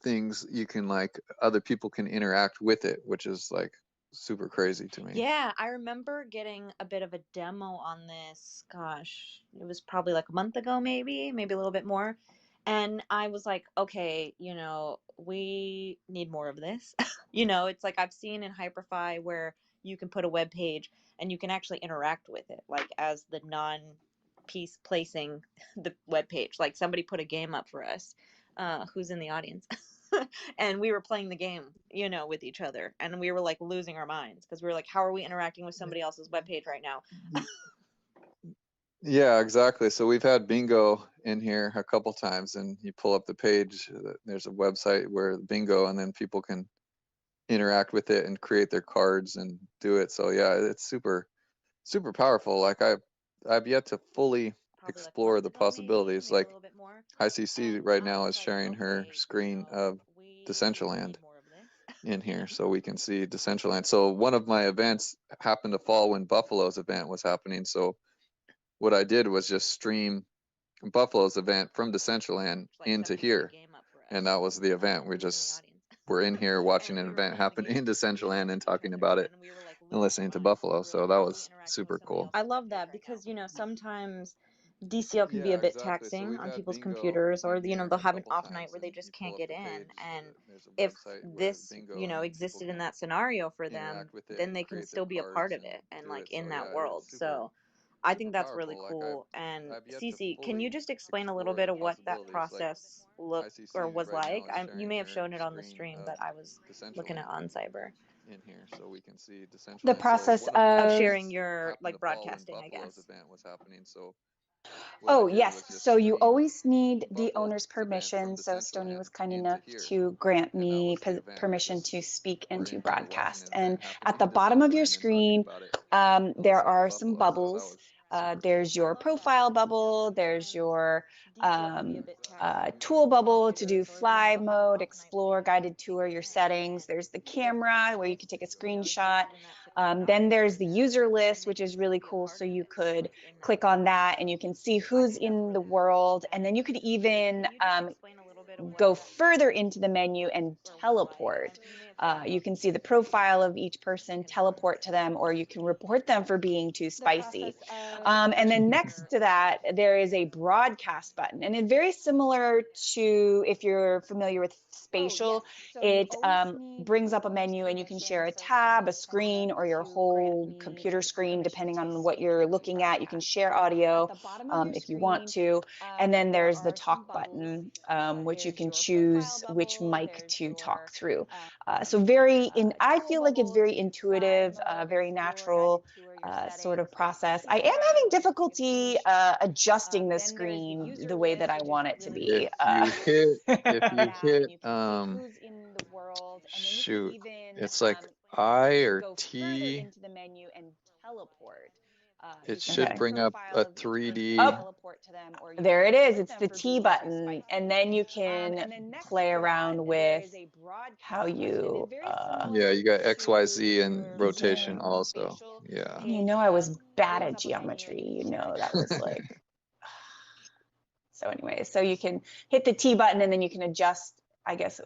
things, you can, like, other people can interact with it, which is like super crazy to me. Yeah, I remember getting a bit of a demo on this. Gosh, it was probably like a month ago, maybe a little bit more. And I was like, okay, we need more of this. It's like I've seen in Hyperfy where you can put a web page and you can actually interact with it, like as the non-piece placing the web page. Like somebody put a game up for us, who's in the audience. And we were playing the game, with each other, and we were like losing our minds because we were like, how are we interacting with somebody else's webpage right now? Yeah, exactly. So we've had bingo in here a couple times, and you pull up the page, there's a website where bingo, and then people can interact with it and create their cards and do it. So yeah, it's super super powerful. Like I've yet to fully explore the possibilities. Like High CC right now is sharing her screen of Decentraland in here, so we can see Decentraland. So one of my events happened to fall when Buffalo's event was happening. So what I did was just stream Buffalo's event from Decentraland into here, and that was the event. We're in here watching an event happen in Decentraland and talking about it and listening to Buffalo. So that was super cool. I love that because, sometimes DCL can be Yeah, a bit exactly. So taxing we've on had people's bingo computers, or in you know, here they'll a have an couple off night times, where they and just you can't pull up get the in. page. And There's a if website where this, bingo, you know, and people existed in can that scenario for them, interact with it then and they can create their still be a part cards of and it and do like it. in So that yeah, world. it's So I super think that's really powerful. Like cool. And I've yet to Cece, can you fully just explain a little explore bit the of what that possibilities. Like process looked or ICC was right now like? is You sharing may have their shown it on the screen stream, of but I was looking at Decentraland On Cyber. in here, so we can see The Decentraland. So process one of the Of of sharing things your happened like to fall when broadcasting, I Buffalo's guess. event was happening. So what I Oh, did yes. was just So you stream always need the Buffalo's owner's event from permission. So Stony Decentraland was kind into enough here, to grant and that me was the event. permission to Just speak and we're to in here watching broadcast. an event And happening at in the bottom of your Decentraland and talking screen, about it on the there city of are some Buffalo. So that bubbles. was super cool. There's your profile bubble. There's your tool bubble to do fly mode, explore, guided tour, your settings. There's the camera where you can take a screenshot. Then there's the user list, which is really cool. So you could click on that and you can see who's in the world. And then you could even go further into the menu and teleport. You can see the profile of each person, teleport to them, or you can report them for being too spicy. And then next to that, there is a broadcast button. And it's very similar to, if you're familiar with spatial, it brings up a menu and you can share a tab, a screen, or your whole computer screen, depending on what you're looking at. You can share audio if you want to. And then there's the talk button, which you can choose which mic to talk through. So I feel like it's very intuitive, very natural sort of process. I am having difficulty adjusting the screen the way that I want it to be. If you hit shoot, it's like I or T. It should bring up a 3D. Oh, there it is. It's the T button. And then you can play around with how you. Yeah, you got XYZ and rotation Yeah. also. Yeah. And you know, I was bad at geometry. You know, that was like. So anyway, so you can hit the T button and then you can adjust, I guess,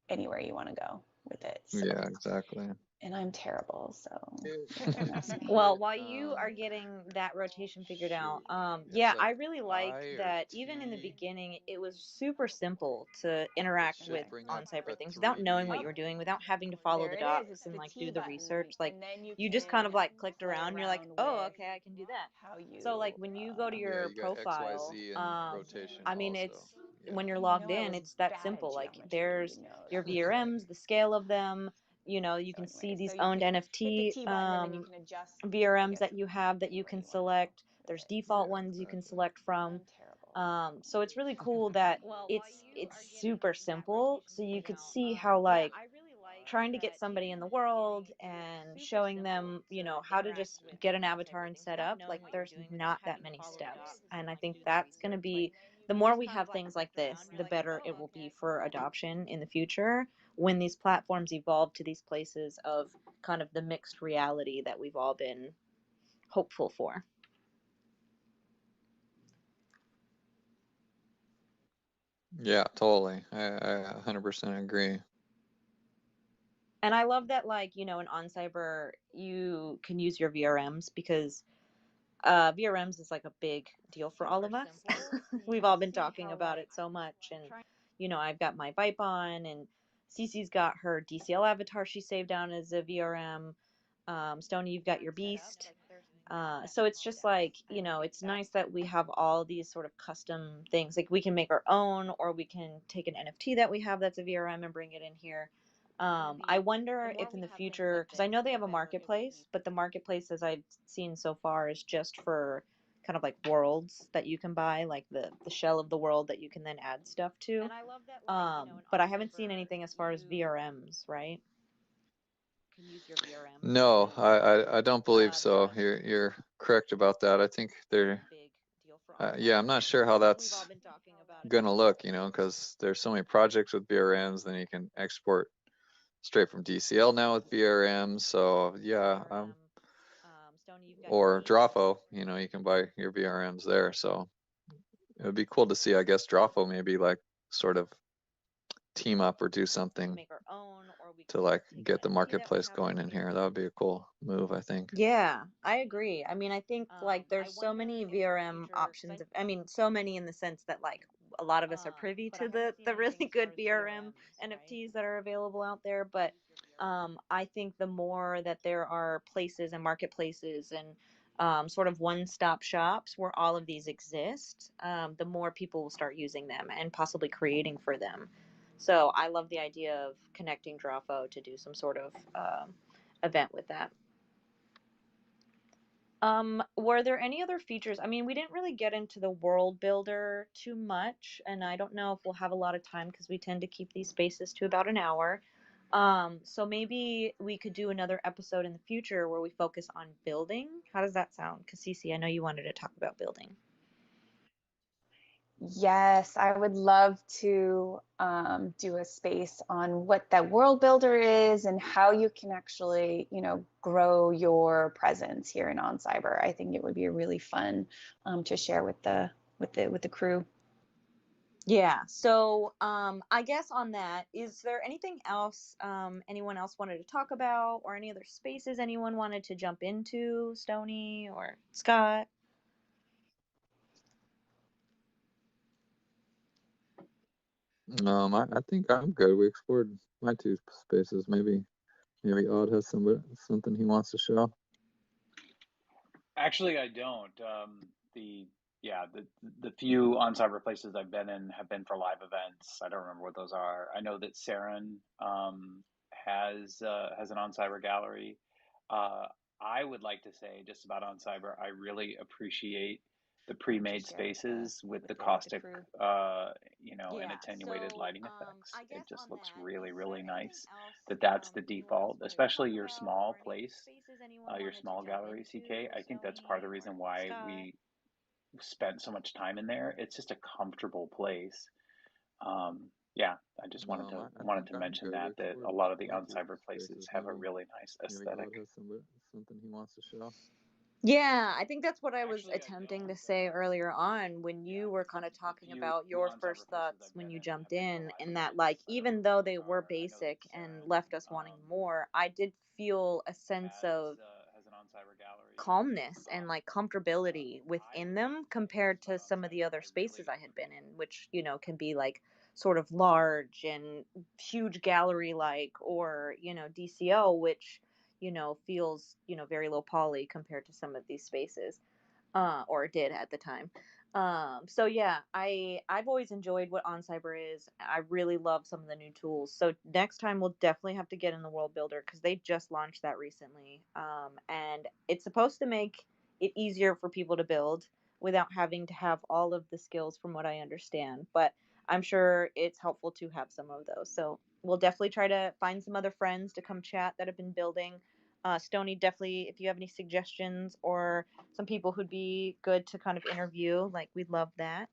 anywhere you want to go with it. So. Yeah, exactly. And I'm terrible, so don't ask me. Well, while you are getting that rotation figured out, yeah, I really like that even in the beginning, it was super simple to interact with On Cyber things without knowing what you were doing, without having to follow the docs and like do the research. Like you just kind of like clicked around and you're like, oh, okay, I can do that. So like when you go to Yeah, your you got profile, XYZ and rotation I mean, also. it's Yeah. when you're logged in, it's that simple. Like there's your VRMs, the scale of them. You know, you can see these owned NFT VRMs that you have that you can select. There's default ones you can select from. So it's really cool that it's super simple. So you could see how like trying to get somebody in the world and showing them, you know, how to just get an avatar and set up, like there's not that many steps. And I think that's going to be the more we have things like this, the better it will be for adoption in the future when these platforms evolve to these places of kind of the mixed reality that we've all been hopeful for. Yeah, totally. I 100% agree. And I love that, like, you know, in On Cyber, you can use your VRMs because VRMs is like a big deal for all of us. We've all been talking about it so much. And, you know, I've got my Vipe on, and Cece's got her DCL avatar she saved down as a VRM. Stony, you've got your Beast. So it's just like, you know, it's nice that we have all these sort of custom things. Like we can make our own, or we can take an NFT that we have that's a VRM and bring it in here. I wonder if in the future, because I know they have a marketplace, but the marketplace, as I've seen so far, is just for kind of like worlds that you can buy, like the shell of the world that you can then add stuff to. But I haven't seen anything as far as VRMs, right? No, I don't believe so. You're correct about that. I think they're yeah, I'm not sure how that's gonna look, you know, because there's so many projects with VRMs. Then you can export straight from DCL now with VRMs. So yeah, or Drawfo, you know, you can buy your VRMs there. So it would be cool to see, I guess, Drawfo maybe like sort of team up or do something to like get the marketplace going in here. That would be a cool move, I think. Yeah, I agree. I mean, I think like there's so many VRM options. I mean, so many in the sense that like a lot of us are privy to the really good VRM NFTs that are available out there. But I think the more that there are places and marketplaces and sort of one-stop shops where all of these exist, the more people will start using them and possibly creating for them. So I love the idea of connecting Drawfo to do some sort of event with that. Were there any other features? I mean, we didn't really get into the world builder too much, and I don't know if we'll have a lot of time because we tend to keep these spaces to about an hour. So maybe we could do another episode in the future where we focus on building. How does that sound? Because Cece, I know you wanted to talk about building. Yes, I would love to do a space on what that world builder is and how you can actually, grow your presence here in On Cyber. I think it would be really fun to share with the crew. Yeah. So, I guess on that, is there anything else anyone else wanted to talk about, or any other spaces anyone wanted to jump into, Stony or Scott? I think I'm good. We explored my two spaces. Maybe Odd has something he wants to show. Actually, I don't. The few on cyber places I've been in have been for live events. I don't remember what those are. I know that Saren has an on cyber gallery. Uh, I would like to say just about on cyber. I really appreciate the pre-made spaces with the caustic, and attenuated lighting effects. It just looks really, really nice. That's the default, especially your small place, your small gallery, CK. I think that's part of the reason why we spent so much time in there. It's just a comfortable place. Yeah, I just I wanted think to I'm mention good. We that a explored lot of the my on two cyber places spaces. have a really nice Maybe aesthetic. Odd has something he wants to show. Yeah, I think that's what I was attempting to say earlier on when you were kind of talking about your first thoughts when you jumped in, and that, like, even though they were basic and left us wanting more, I did feel a sense of calmness and like comfortability within them compared to some of the other spaces I had been in, which, can be like sort of large and huge gallery like, or, DCO, which feels, very low poly compared to some of these spaces, or did at the time. So yeah, I've always enjoyed what OnCyber is. I really love some of the new tools. So next time we'll definitely have to get in the World Builder because they just launched that recently, and it's supposed to make it easier for people to build without having to have all of the skills, from what I understand. But I'm sure it's helpful to have some of those. So we'll definitely try to find some other friends to come chat that have been building. Stony, definitely, if you have any suggestions or some people who'd be good to kind of interview, like, we'd love that.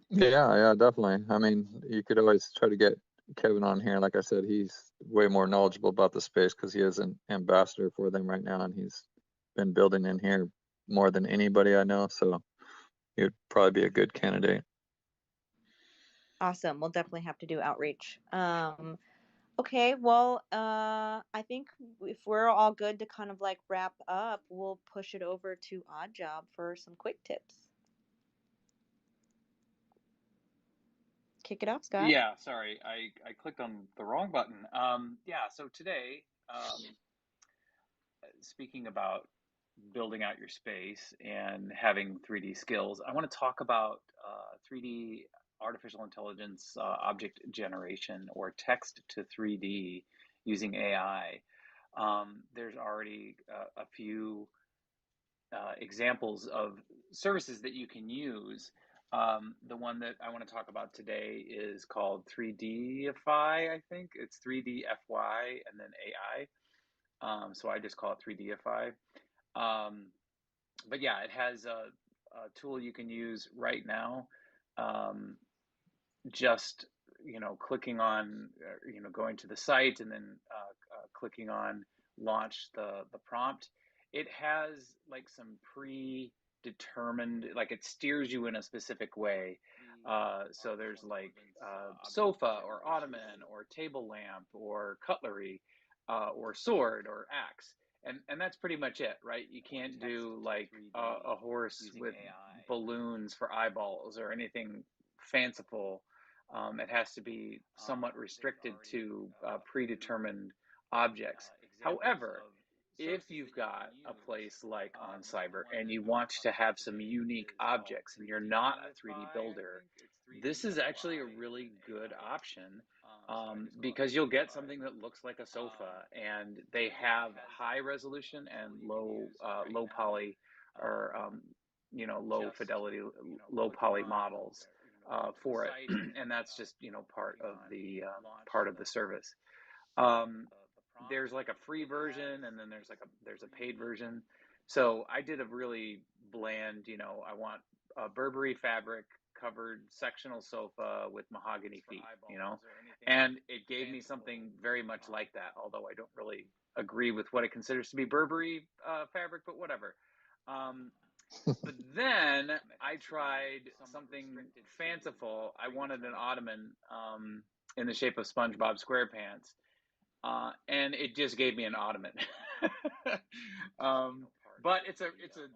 Yeah, definitely. I mean, you could always try to get Kevin on here. Like I said, he's way more knowledgeable about the space because he is an ambassador for them right now, and he's been building in here more than anybody I know. So he would probably be a good candidate. Awesome. We'll definitely have to do outreach. Okay, well, I think if we're all good to kind of like wrap up, we'll push it over to Odd Job for some quick tips. Kick it off, Scott. Yeah, sorry, I clicked on the wrong button. So today, speaking about building out your space and having 3D skills, I want to talk about 3D artificial intelligence object generation, or text to 3D using AI. There's already a few examples of services that you can use. The one that I want to talk about today is called 3Dify. I think it's 3Dfy and then AI. So I just call it 3Dify. But yeah, it has a tool you can use right now. Just clicking on, going to the site and then clicking on launch the prompt. It has like some predetermined, like it steers you in a specific way. So there's like sofa or ottoman or table lamp or cutlery or sword or axe. And that's pretty much it, right? You can't do like a horse with balloons for eyeballs or anything fanciful. It has to be somewhat restricted to predetermined objects. However, if you've got a place like on Cyber and you want to have some unique objects and you're not a 3D builder, this is actually a really good option, because you'll get something that looks like a sofa, and they have high resolution and low poly, or low fidelity, low poly models for it, and that's just part of the service. Um, there's like a free version, and then there's a paid version. So I did a really bland, I want a Burberry fabric covered sectional sofa with mahogany feet, and it gave me something very much like that. Although I don't really agree with what it considers to be Burberry fabric, but whatever. But then I tried something fanciful. I wanted an ottoman in the shape of SpongeBob SquarePants, and it just gave me an ottoman. But it's a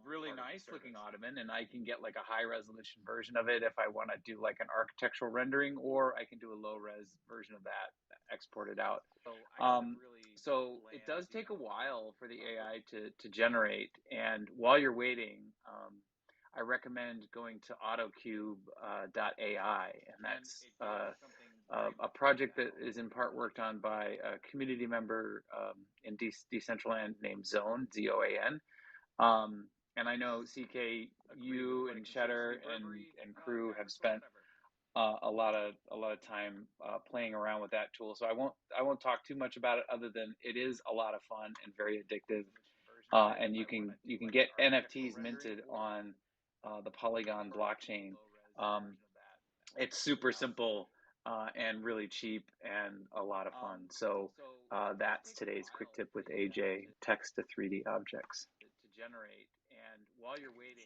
really nice looking ottoman, and I can get like a high resolution version of it if I want to do like an architectural rendering, or I can do a low res version of that exported out. So it does take a while for the AI to generate, and while you're waiting, I recommend going to autocube.ai, and that's a project that is in part worked on by a community member in Decentraland named Zone, Zoan. And I know CK, you and Cheddar and crew have spent a lot of time playing around with that tool. So I won't talk too much about it, other than it is a lot of fun and very addictive. And you can get NFTs minted on the Polygon blockchain. It's super simple and really cheap and a lot of fun. So that's today's quick tip with AJ: text to 3D objects.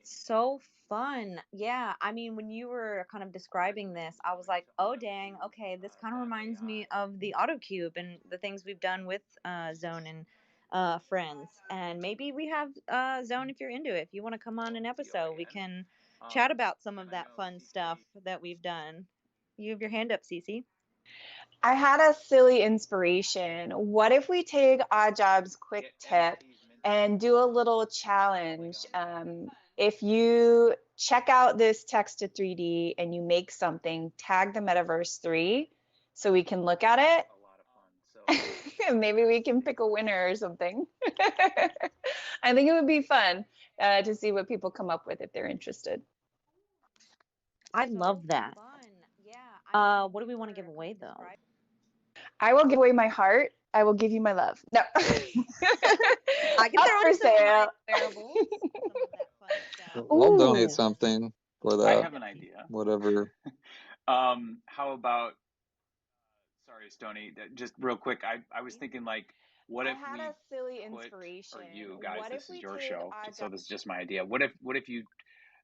So fun. Yeah. I mean, when you were kind of describing this, I was like, oh, dang. Okay. This kind of reminds me of the AutoCube and the things we've done with Zone and friends. And maybe we have Zone, if you're into it. If you want to come on an episode, we can chat about some of that fun stuff that we've done. You have your hand up, Cece. I had a silly inspiration. What if we take Oddjob's quick tip and do a little challenge? If you check out this text to 3D and you make something, tag the Metaverse 3 so we can look at it. Maybe we can pick a winner or something. I think it would be fun to see what people come up with if they're interested. I love that. What do we want to give away, though? I will give away my heart. I will give you my love. No. I can Up throw for in some sale. wearables. Some of that fun stuff. I'll donate Ooh. something for that. I have an idea. Whatever. How about, sorry, Stony, just real quick, I was thinking, like, what if we a silly put, inspiration. or you guys, What this if is we your take show, so Oddjob this is just my idea. What if you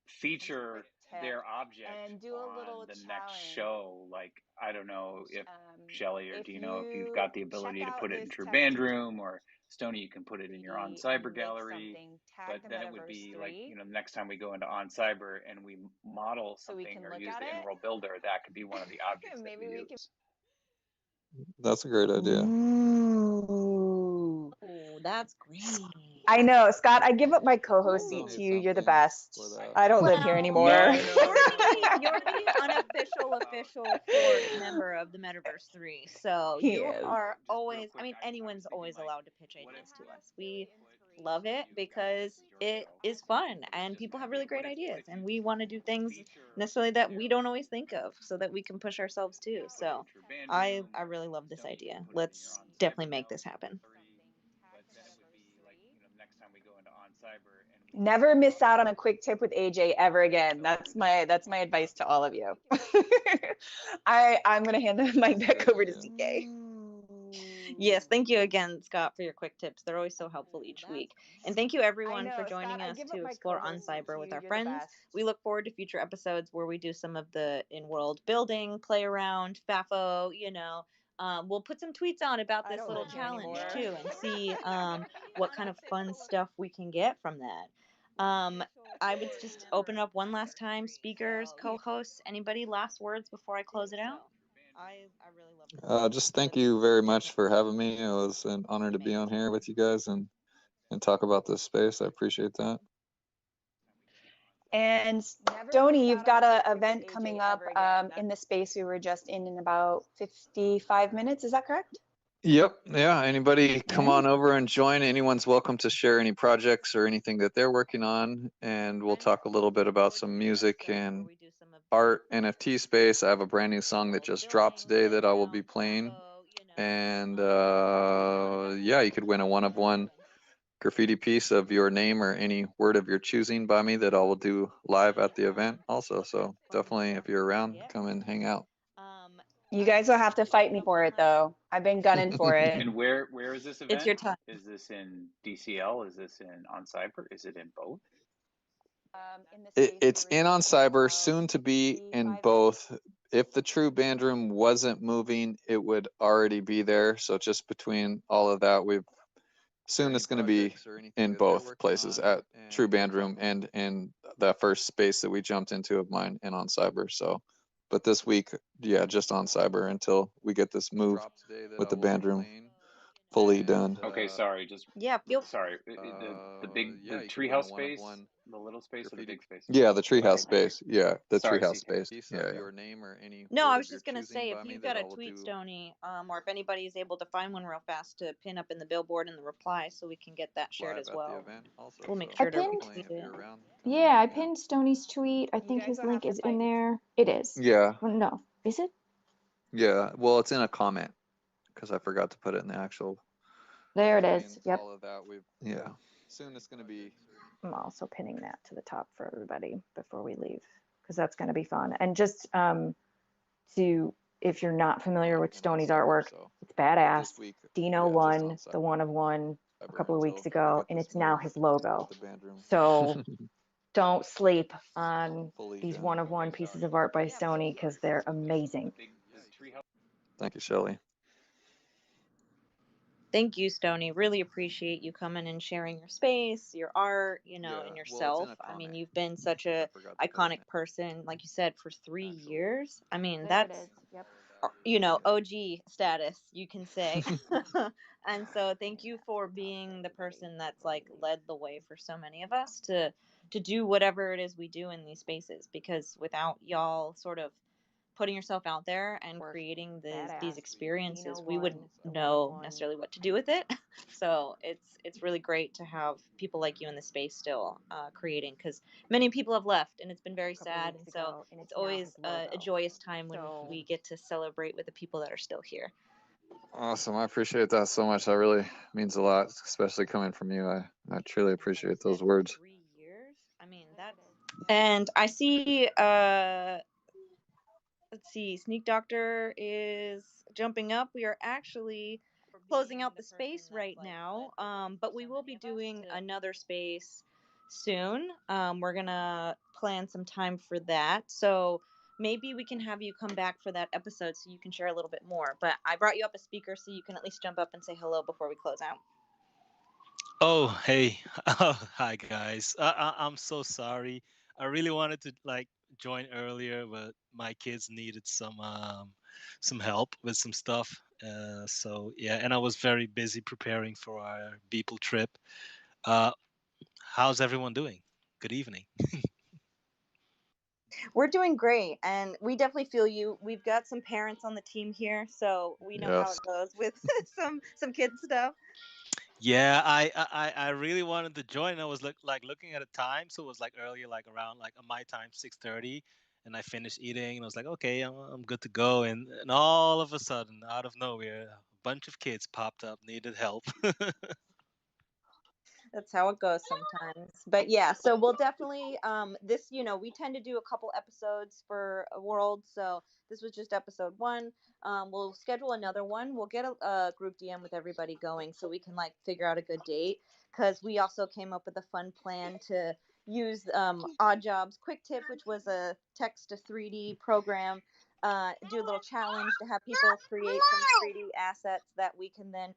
feature their object and do a little on the next challenge? show? Like, I don't know if Shelly or If Dino, if you've you got the ability check to out put it in this True text Band to Room, or Stony, you can put it in your On 3D and Cyber you make gallery. something, tag But the then it would Metaverse be 3 like, next time we go into On Cyber and we model so we something can or look use at the it. Emerald Builder, that could be one of the objects that Maybe we we use. That's a great idea. Ooh. Oh, that's great. I know, Scott, I give up my co-host I'll seat donate to you. You're the something best. for that. I don't live here anymore. Yeah, You're the unofficial official fourth member of the Metaverse 3. So He you is. are always, I mean, anyone's always allowed to pitch ideas to us. We love it because it is fun and people have really great ideas, and we want to do things necessarily that we don't always think of, so that we can push ourselves too. So I really love this idea. Let's definitely make this happen. Never miss out on a quick tip with AJ ever again. That's my advice to all of you. I'm gonna hand the mic back over to CK. Yes, thank you again, Scott, for your quick tips. They're always so helpful each week. And thank you, everyone, for joining us to explore on cyber with our friends. We look forward to future episodes where we do some of the in-world building, play around, FAFO, we'll put some tweets on about this little challenge, too, and see what kind of fun stuff we can get from that. I would just open up one last time. Speakers, co-hosts, anybody last words before I close it out? Just thank you very much for having me. It was an honor to be on here with you guys and talk about this space. I appreciate that. And Stoney, you've got an event coming up in the space we were just in about 55 minutes. Is that correct? Yep. Yeah. Anybody come on over and join. Anyone's welcome to share any projects or anything that they're working on. And we'll talk a little bit about some music and art NFT space. I have a brand new song that just dropped today that I will be playing. And yeah, you could win a one-of-one graffiti piece of your name or any word of your choosing by me that I will do live at the event also. So definitely, if you're around, come and hang out. You guys will have to fight me for it, though. I've been gunning for it. And where is this event? It's your time. Is this in DCL? Is this in on Cyber? Is it in both? It's in on Cyber, soon to be in both. If the true band room wasn't moving, it would already be there. So just between all of that, soon it's going to be in both places, at True Band Room and in that first space that we jumped into of mine and on Cyber. So, but this week, yeah, just on Cyber until we get this move with the band room fully done. Okay, sorry, just sorry. The treehouse space, the little space, or the big space? Yeah, the treehouse Okay. space. Yeah, the Sorry, treehouse CK. space. Yeah. No, I was just gonna say, if you've got a tweet, Stoney, or if anybody is able to find one real fast to pin up in the billboard in the reply, so we can get that shared as well. We'll make sure to retweet it. Yeah, I pinned Stoney's tweet. I think his link is in there. It is. Yeah. Well, no, is it? Yeah. Well, it's in a comment because I forgot to put it in the actual. There it is. Yep. Yeah. Soon it's going to be. I'm also pinning that to the top for everybody before we leave, because that's going to be fun. And just if you're not familiar with Stoney's artwork, it's badass. Dino won the one of one a couple of weeks ago, and it's now his logo. So don't sleep on these one of one pieces of art by Stoney, because they're amazing. Thank you, Shelly. Thank you, Stoney. Really appreciate you coming and sharing your space, your art, and yourself. I mean, you've been such a iconic person, like you said, for 3 years. I mean, that's OG status, you can say. And so thank you for being the person that's like led the way for so many of us to do whatever it is we do in these spaces, because without y'all sort of putting yourself out there and creating these experiences, we wouldn't know necessarily what to do with it. So it's really great to have people like you in the space still creating, because many people have left and it's been very sad. And so it's always a joyous time when we get to celebrate with the people that are still here. Awesome. I appreciate that so much. That really means a lot, especially coming from you. I truly appreciate those words. 3 years. I mean, and I see let's see, Sneak Doctor is jumping up. We are actually closing out the space right now, but we will be doing another space soon. We're gonna plan some time for that, so maybe we can have you come back for that episode so you can share a little bit more. But I brought you up a speaker so you can at least jump up and say hello before we close out. Oh, hey. Oh, hi, guys. I'm so sorry. I really wanted to join earlier, but my kids needed some help with some stuff. So yeah, and I was very busy preparing for our Beeple trip. Uh, how's everyone doing? Good evening. We're doing great, and we definitely feel you. We've got some parents on the team here, so we know how it goes with some kid stuff. Yeah, I really wanted to join. I was looking at a time, so it was like earlier, like around like my time, 6:30, and I finished eating, and I was like, okay, I'm good to go. And all of a sudden, out of nowhere, a bunch of kids popped up, needed help. That's how it goes sometimes. But yeah, so we'll definitely this, we tend to do a couple episodes for a world, so this was just episode 1. We'll schedule another one. We'll get a group DM with everybody going so we can like figure out a good date, because we also came up with a fun plan to use Odd Jobs Quick Tip, which was a text to 3D program. Do a little challenge to have people create some 3D assets that we can then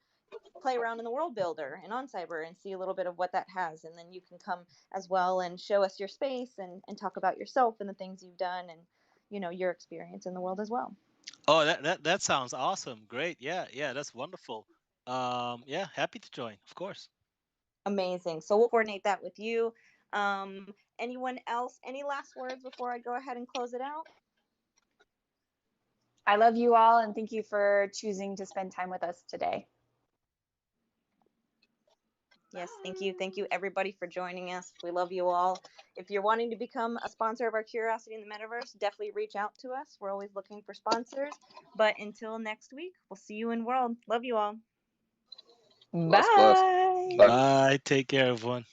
play around in the world builder and on cyber and see a little bit of what that has, and then you can come as well and show us your space and talk about yourself and the things you've done and your experience in the world as well. Oh, that sounds awesome. Great. Yeah, that's wonderful. Yeah, happy to join, of course. Amazing. So we'll coordinate that with you. Anyone else, any last words before I go ahead and close it out? I love you all, and thank you for choosing to spend time with us today. Yes, thank you. Thank you, everybody, for joining us. We love you all. If you're wanting to become a sponsor of our Curiosity in the Metaverse, definitely reach out to us. We're always looking for sponsors. But until next week, we'll see you in World. Love you all. Bye. Bye. Bye. Take care, everyone.